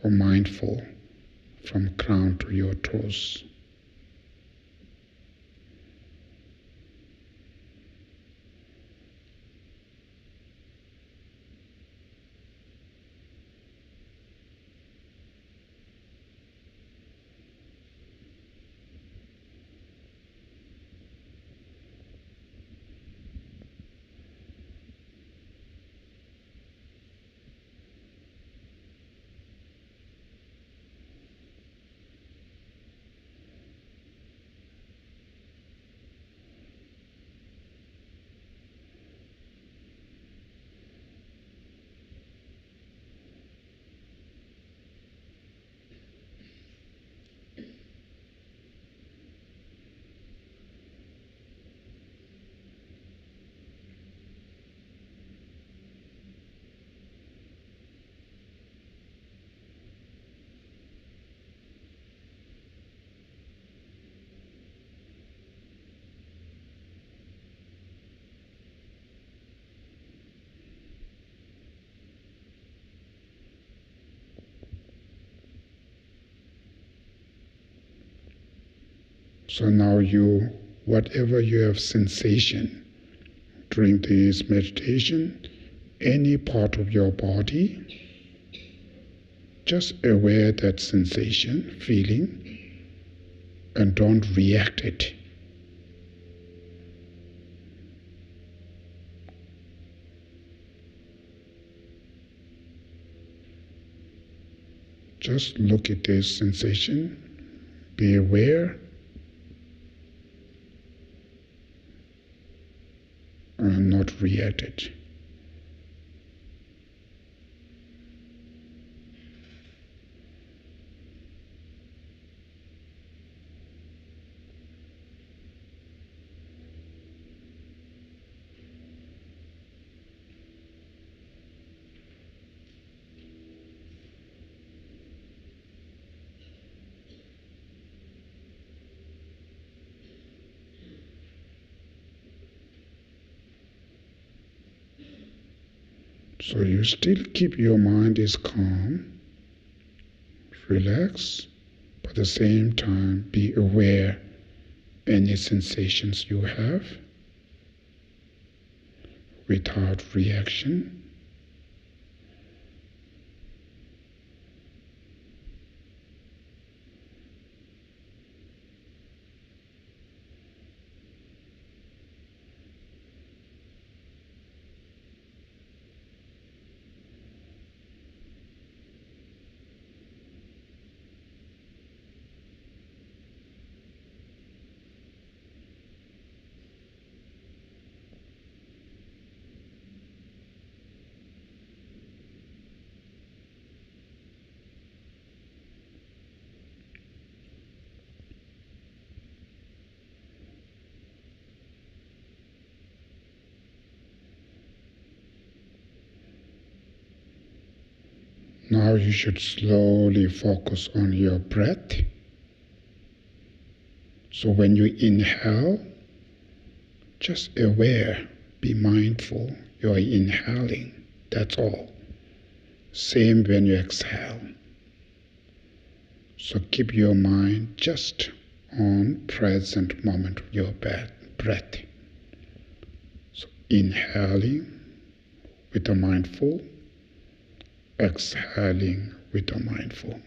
or mindful from crown to your toes. So now whatever you have sensation during this meditation, any part of your body, just aware that sensation, feeling, and don't react it. Just look at this sensation, be aware, and not react it. So you still keep your mind is calm, relax, but at the same time be aware any sensations you have without reaction. Now you should slowly focus on your breath. So when you inhale, just aware, be mindful, you're inhaling, that's all. Same when you exhale. So keep your mind just on present moment of your breath. So inhaling with a mindful, exhaling with a mindful.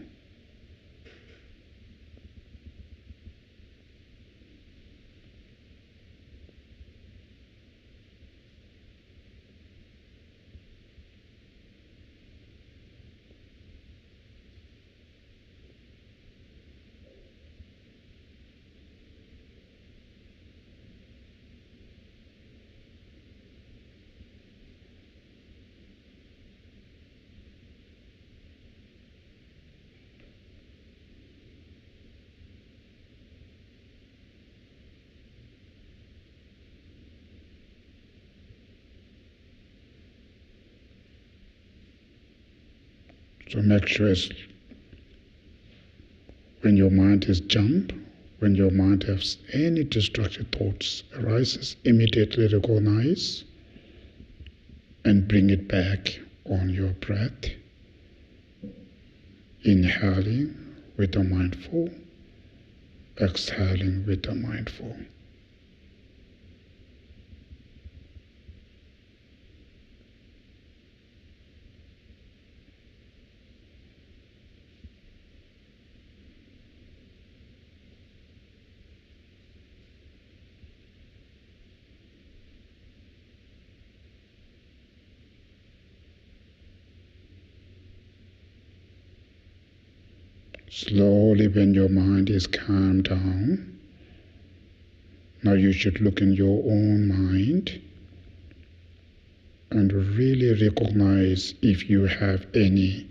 So make sure when your mind is jump, when your mind has any destructive thoughts arises, immediately recognize and bring it back on your breath. Inhaling with a mindful, exhaling with a mindful. Slowly, when your mind is calmed down, now you should look in your own mind and really recognize if you have any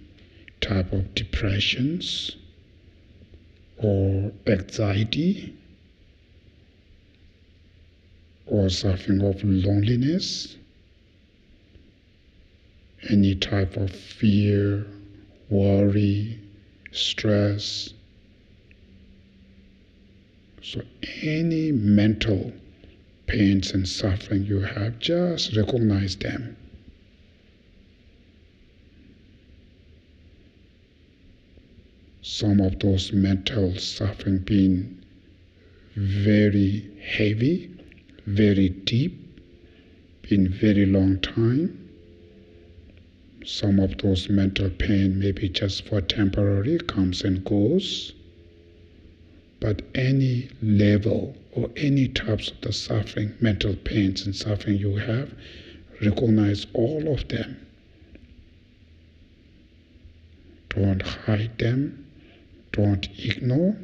type of depressions or anxiety or suffering of loneliness, any type of fear, worry, stress. So any mental pains and suffering you have, just recognize them. Some of those mental suffering being very heavy, very deep, in very long time. Some of those mental pain maybe just for temporary, comes and goes. But any level or any types of the suffering, mental pains and suffering you have, recognize all of them. Don't hide them, don't ignore.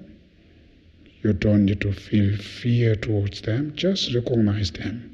You don't need to feel fear towards them, just recognize them.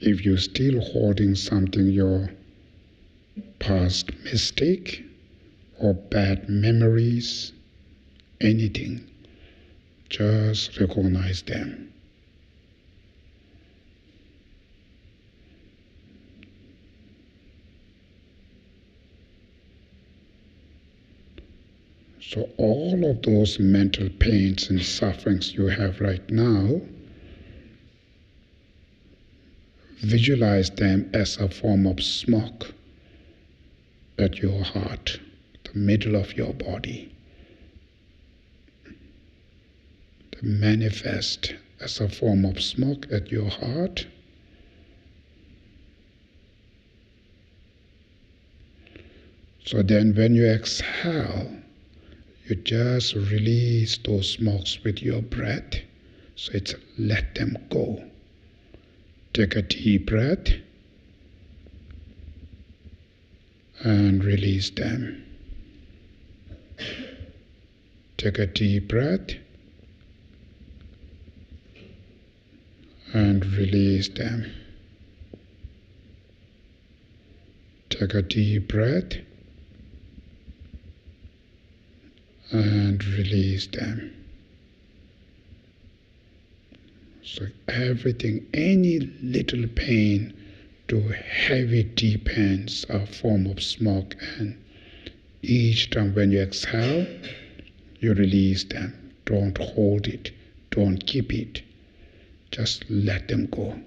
If you're still holding something, your past mistake or bad memories, anything, just recognize them. So all of those mental pains and sufferings you have right now, visualize them as a form of smoke at your heart, the middle of your body. They manifest as a form of smoke at your heart. So then when you exhale, you just release those smokes with your breath. So it's let them go. Take a deep breath and release them. Take a deep breath and release them. Take a deep breath and release them. So everything, any little pain to heavy deep pains are a form of smoke, and each time when you exhale, you release them. Don't hold it, don't keep it. Just let them go.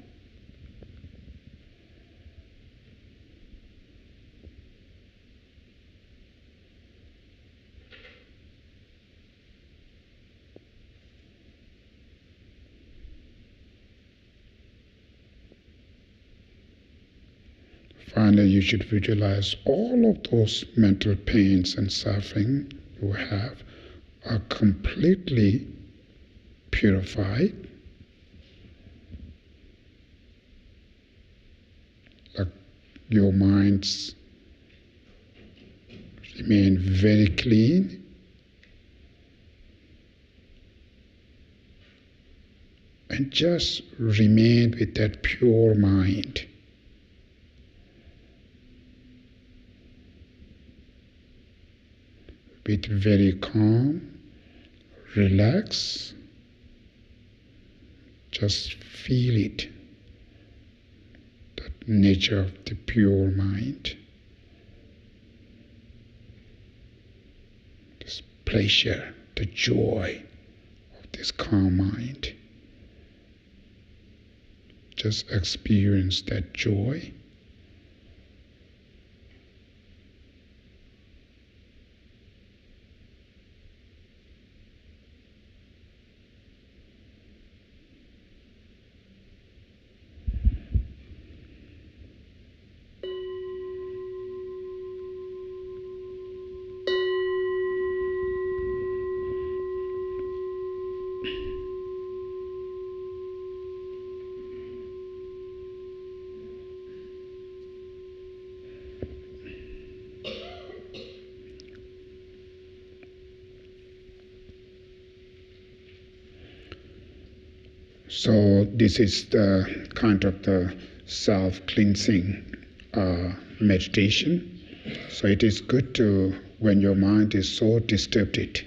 Finally, you should visualize all of those mental pains and suffering you have are completely purified. Like your minds remain very clean. And just remain with that pure mind. With very calm, relax, just feel it, that nature of the pure mind, this pleasure, the joy of this calm mind. Just experience that joy. So this is the kind of the self-cleansing meditation. So it is good to, when your mind is so disturbed,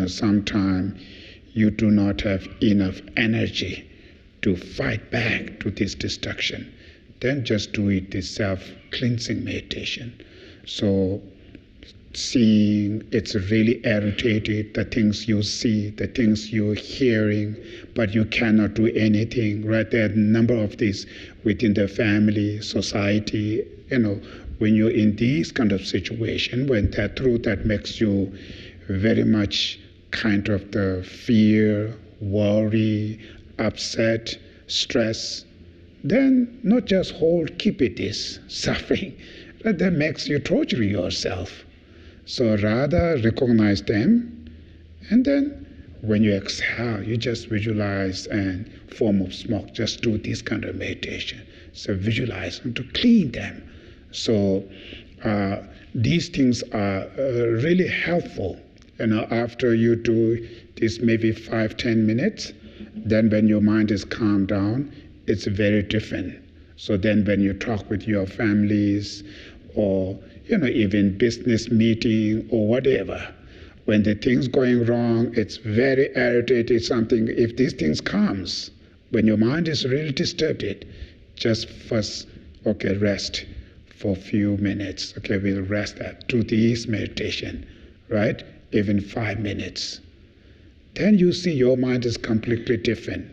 sometimes you do not have enough energy to fight back to this destruction, then just do it, this self-cleansing meditation. So seeing it's really irritated, the things you see, the things you're hearing, but you cannot do anything, right? There are a number of these within the family, society, when you're in these kind of situation, when that truth that makes you very much kind of the fear, worry, upset, stress, then not just keep it this suffering, but that makes you torture yourself. So rather recognize them, and then when you exhale, you just visualize a form of smoke. Just do this kind of meditation. So visualize them to clean them. So these things are really helpful. After you do this maybe 5-10 minutes, then when your mind is calmed down, it's very different. So then when you talk with your families or even business meeting or whatever, when the thing's going wrong, it's very irritated, something, if these things comes, when your mind is really disturbed, just first, rest for a few minutes. We'll rest that, do this meditation, right? Even 5 minutes. Then you see your mind is completely different.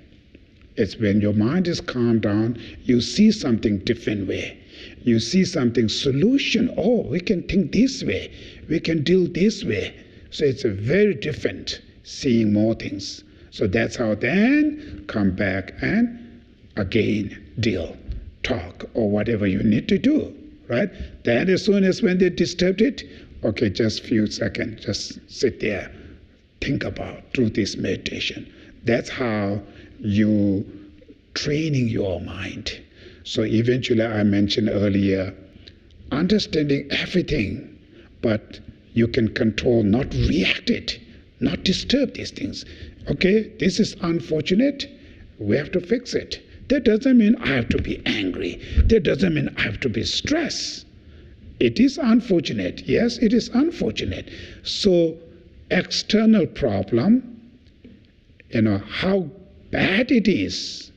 It's when your mind is calmed down, you see something different way. You see something solution. Oh, we can think this way. We can deal this way. So it's a very different seeing more things. So that's how then come back and again deal, talk, or whatever you need to do, right? Then as soon as when they disturbed it, just few seconds, just sit there, think about, do this meditation. That's how you training your mind. So eventually, I mentioned earlier, understanding everything, but you can control, not react it, not disturb these things. Okay, this is unfortunate. We have to fix it. That doesn't mean I have to be angry. That doesn't mean I have to be stressed. It is unfortunate. Yes, it is unfortunate. So, external problem, how bad it is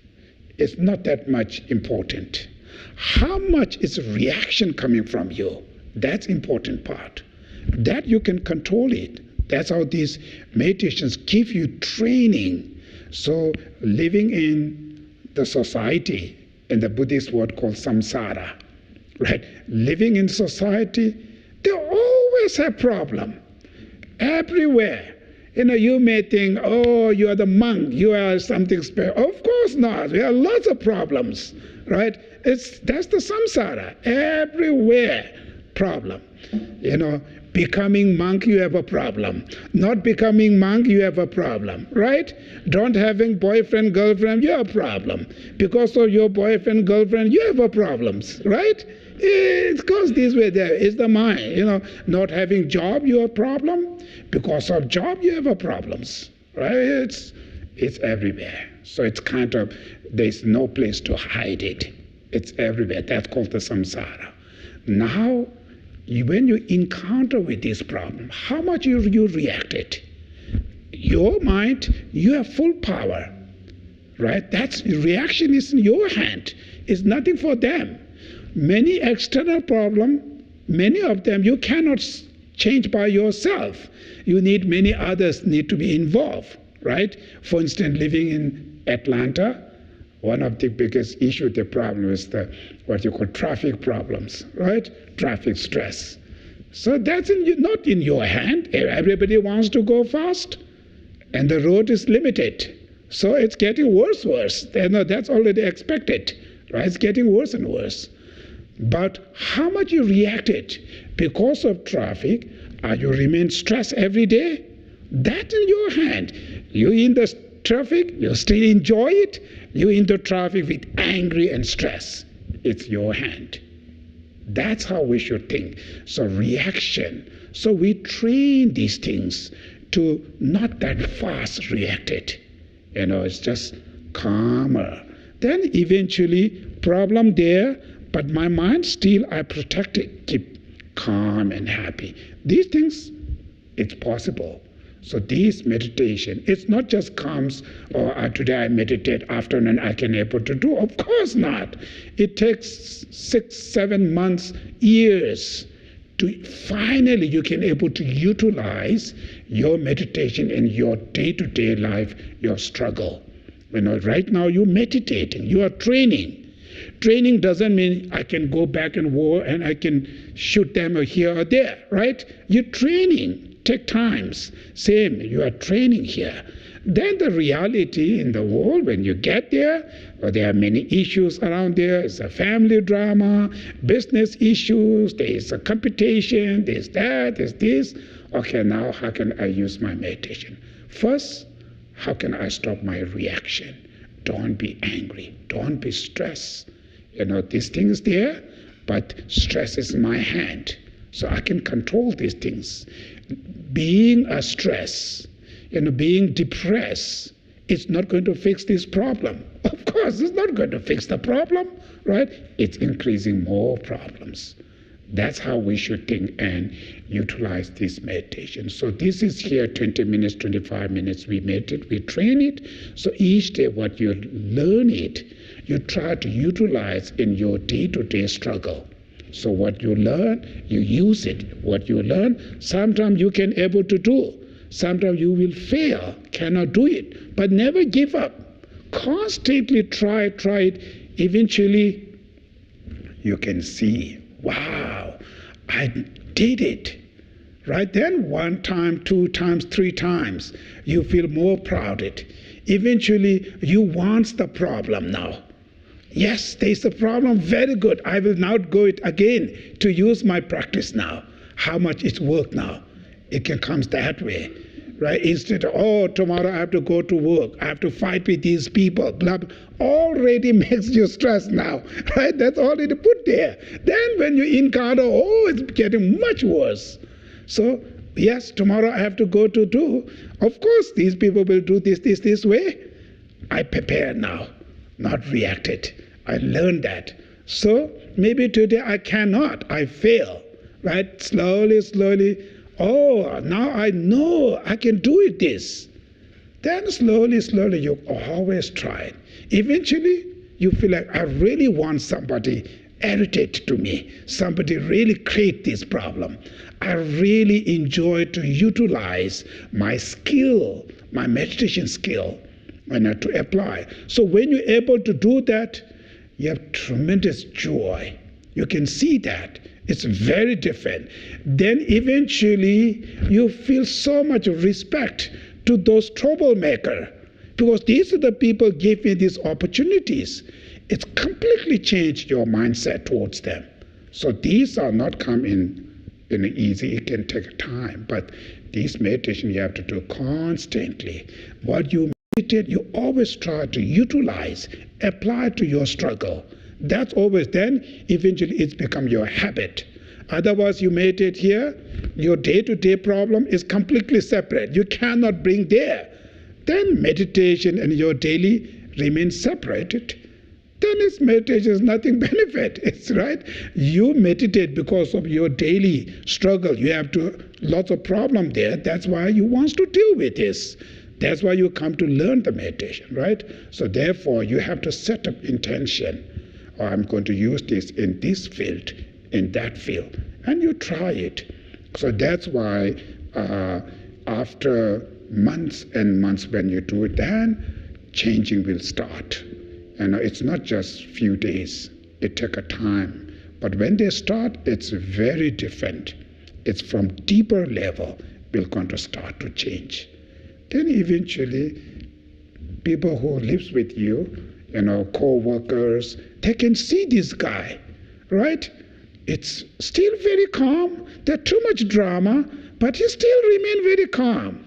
not that much important. How much is reaction coming from you? That's important part. That you can control it. That's how these meditations give you training. So living in the society, in the Buddhist word called samsara, right? Living in society, they always have problem. Everywhere. You may think, oh, you are the monk, you are something special. Of course not. We have lots of problems, right? That's the samsara. Everywhere problem. Becoming monk, you have a problem. Not becoming monk, you have a problem, right? Don't having boyfriend, girlfriend, you have a problem. Because of your boyfriend, girlfriend, you have a problems, right? It goes this way there. It's the mind. Not having job, you have a problem. Because of job, you have a problems, right? It's everywhere. So it's kind of, there's no place to hide it. It's everywhere. That's called the samsara. Now, when you encounter with this problem, how much you reacted? Your mind, you have full power, right? That's reaction is in your hand. It's nothing for them. Many external problem, many of them you cannot change by yourself. You need many others need to be involved, right? For instance, living in Atlanta, one of the biggest issue, the problem is what you call traffic problems, right? Traffic stress. So that's not in your hand. Everybody wants to go fast, and the road is limited. So it's getting worse. That's already expected, right? It's getting worse and worse. But how much you reacted because of traffic, you remain stressed every day? That's in your hand. You in the traffic, you still enjoy it. You in the traffic with angry and stress. It's your hand. That's how we should think. So reaction. So we train these things to not that fast react it. It's just calmer. Then eventually problem there, but my mind still I protect it, keep calm and happy. These things, it's possible. So this meditation, it's not just comes, today I meditate, afternoon I can able to do. Of course not. It takes 6, 7 months, years to finally you can able to utilize your meditation in your day-to-day life, your struggle. Right now you're meditating, you are training. Training doesn't mean I can go back and war and I can shoot them here or there, right? You're training. Take times. Same, you are training here. Then the reality in the world, when you get there are many issues around there. It's a family drama, business issues, there's a competition, there's that, there's this. Okay, now how can I use my meditation? First, how can I stop my reaction? Don't be angry. Don't be stressed. This thing is there, but stress is in my hand. So I can control these things. Being a stress, being depressed, it's not going to fix this problem. Of course, it's not going to fix the problem, right? It's increasing more problems. That's how we should think and utilize this meditation. So this is here 20 minutes, 25 minutes we meditate, we train it. So each day what you learn it, you try to utilize in your day-to-day struggle. So what you learn, you use it. What you learn, sometimes you can able to do. Sometimes you will fail, cannot do it. But never give up. Constantly try it. Eventually, you can see, wow, I did it. Right then, 1 time, 2 times, 3 times, you feel more proud of it. Eventually, you want the problem now. Yes, there's a problem, very good. I will now go it again to use my practice now. How much it's work now. It can come that way, right? Instead of, tomorrow I have to go to work. I have to fight with these people, blah, blah. Already makes you stress now, right? That's already put there. Then when you encounter, it's getting much worse. So Yes, tomorrow I have to go to do. Of course, these people will do this way. I prepare now, not reacted. I learned that. So maybe today I cannot. I fail. Right? Slowly. Oh, now I know I can do it this. Then slowly, you always try it. Eventually, you feel like I really want somebody irritate to me. Somebody really create this problem. I really enjoy to utilize my skill, my meditation skill, and to apply. So when you're able to do that, you have tremendous joy. You can see that. It's very different. Then eventually you feel so much respect to those troublemakers, because these are the people gave me these opportunities. It's completely changed your mindset towards them. So these are not come in easy. It can take time, but this meditation you have to do constantly. What you meditate, you always try to utilize, apply to your struggle. That's always, then eventually it's become your habit. Otherwise you meditate here, your day-to-day problem is completely separate. You cannot bring there. Then meditation and your daily remain separated. Then its meditation is nothing benefit. It's right. You meditate because of your daily struggle. You have lots of problem there. That's why you want to deal with this. That's why you come to learn the meditation, right? So therefore you have to set up intention. Or I'm going to use this in this field, in that field. And you try it. So that's why after months and months when you do it, then changing will start. And it's not just few days. It takes a time. But when they start, it's very different. It's from deeper level will going to start to change. Then eventually, people who lives with you, co-workers, they can see this guy, right? It's still very calm. There's too much drama, but he still remain very calm.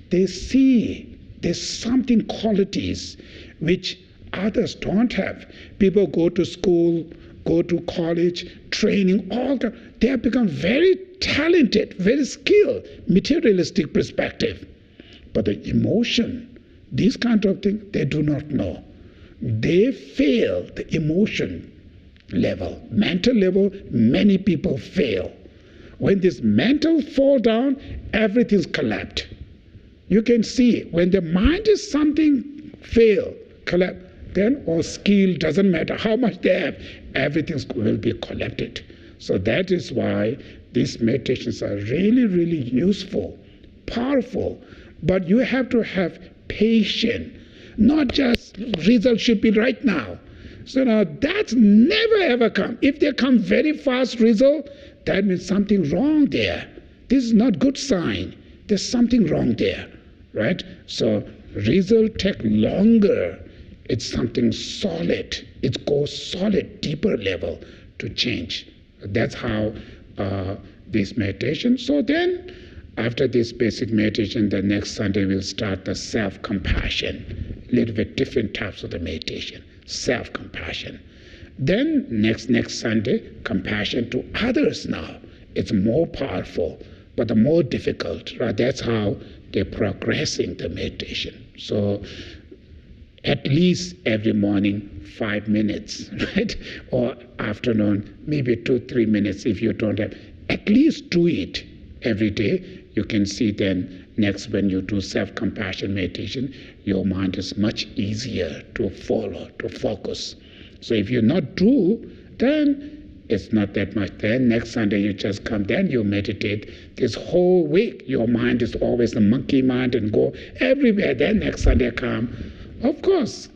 They see there's something qualities which others don't have. People go to school, go to college, training, they have become very talented, very skilled, materialistic perspective. But the emotion, these kind of things, they do not know. They fail the emotion level. Mental level, many people fail. When this mental fall down, everything's collapsed. You can see when the mind is something fail, collapse, then all skill doesn't matter how much they have, everything will be collected. So that is why these meditations are really, really useful, powerful. But you have to have patience, not just results should be right now. So now that's never ever come. If they come very fast result, that means something wrong there. This is not good sign. There's something wrong there, right? So result take longer. It's something solid. It goes solid, deeper level to change. That's how this meditation. So then, after this basic meditation, the next Sunday we'll start the self-compassion. A little bit different types of the meditation. Self-compassion. Then next Sunday, compassion to others now. It's more powerful, but the more difficult. Right? That's how they're progressing the meditation. So at least every morning 5 minutes, right? Or afternoon, maybe 2-3 minutes if you don't have. At least do it every day. You can see then next when you do self-compassion meditation, your mind is much easier to follow, to focus. So if you not do, then it's not that much. Then next Sunday you just come, then you meditate. This whole week your mind is always a monkey mind and go everywhere. Then next Sunday come. Of course,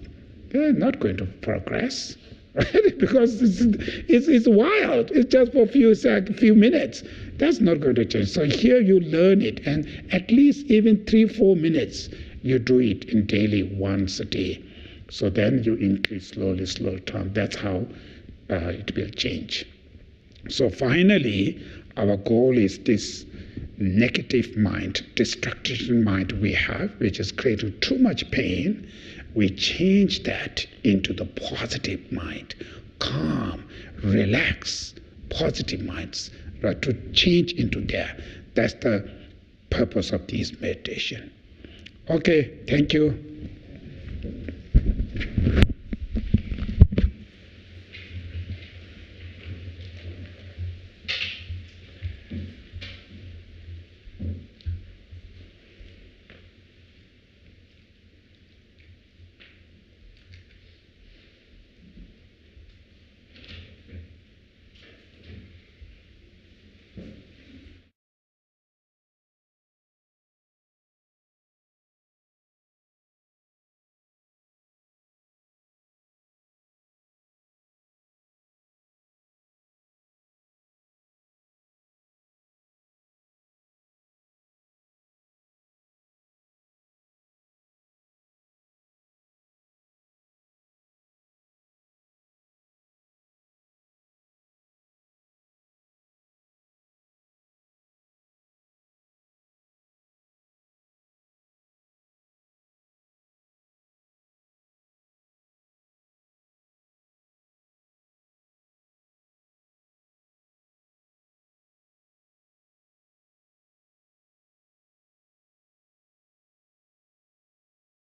they're not going to progress, right? Because it's wild. It's just for a few minutes. That's not going to change. So here you learn it, and at least even 3-4 minutes, you do it in daily once a day. So then you increase slowly time. That's how it will change. So finally, our goal is this negative mind, destructive mind we have, which is creating too much pain. We change that into the positive mind, calm, relax, positive minds, right, to change into there. That's the purpose of this meditation. Okay, thank you.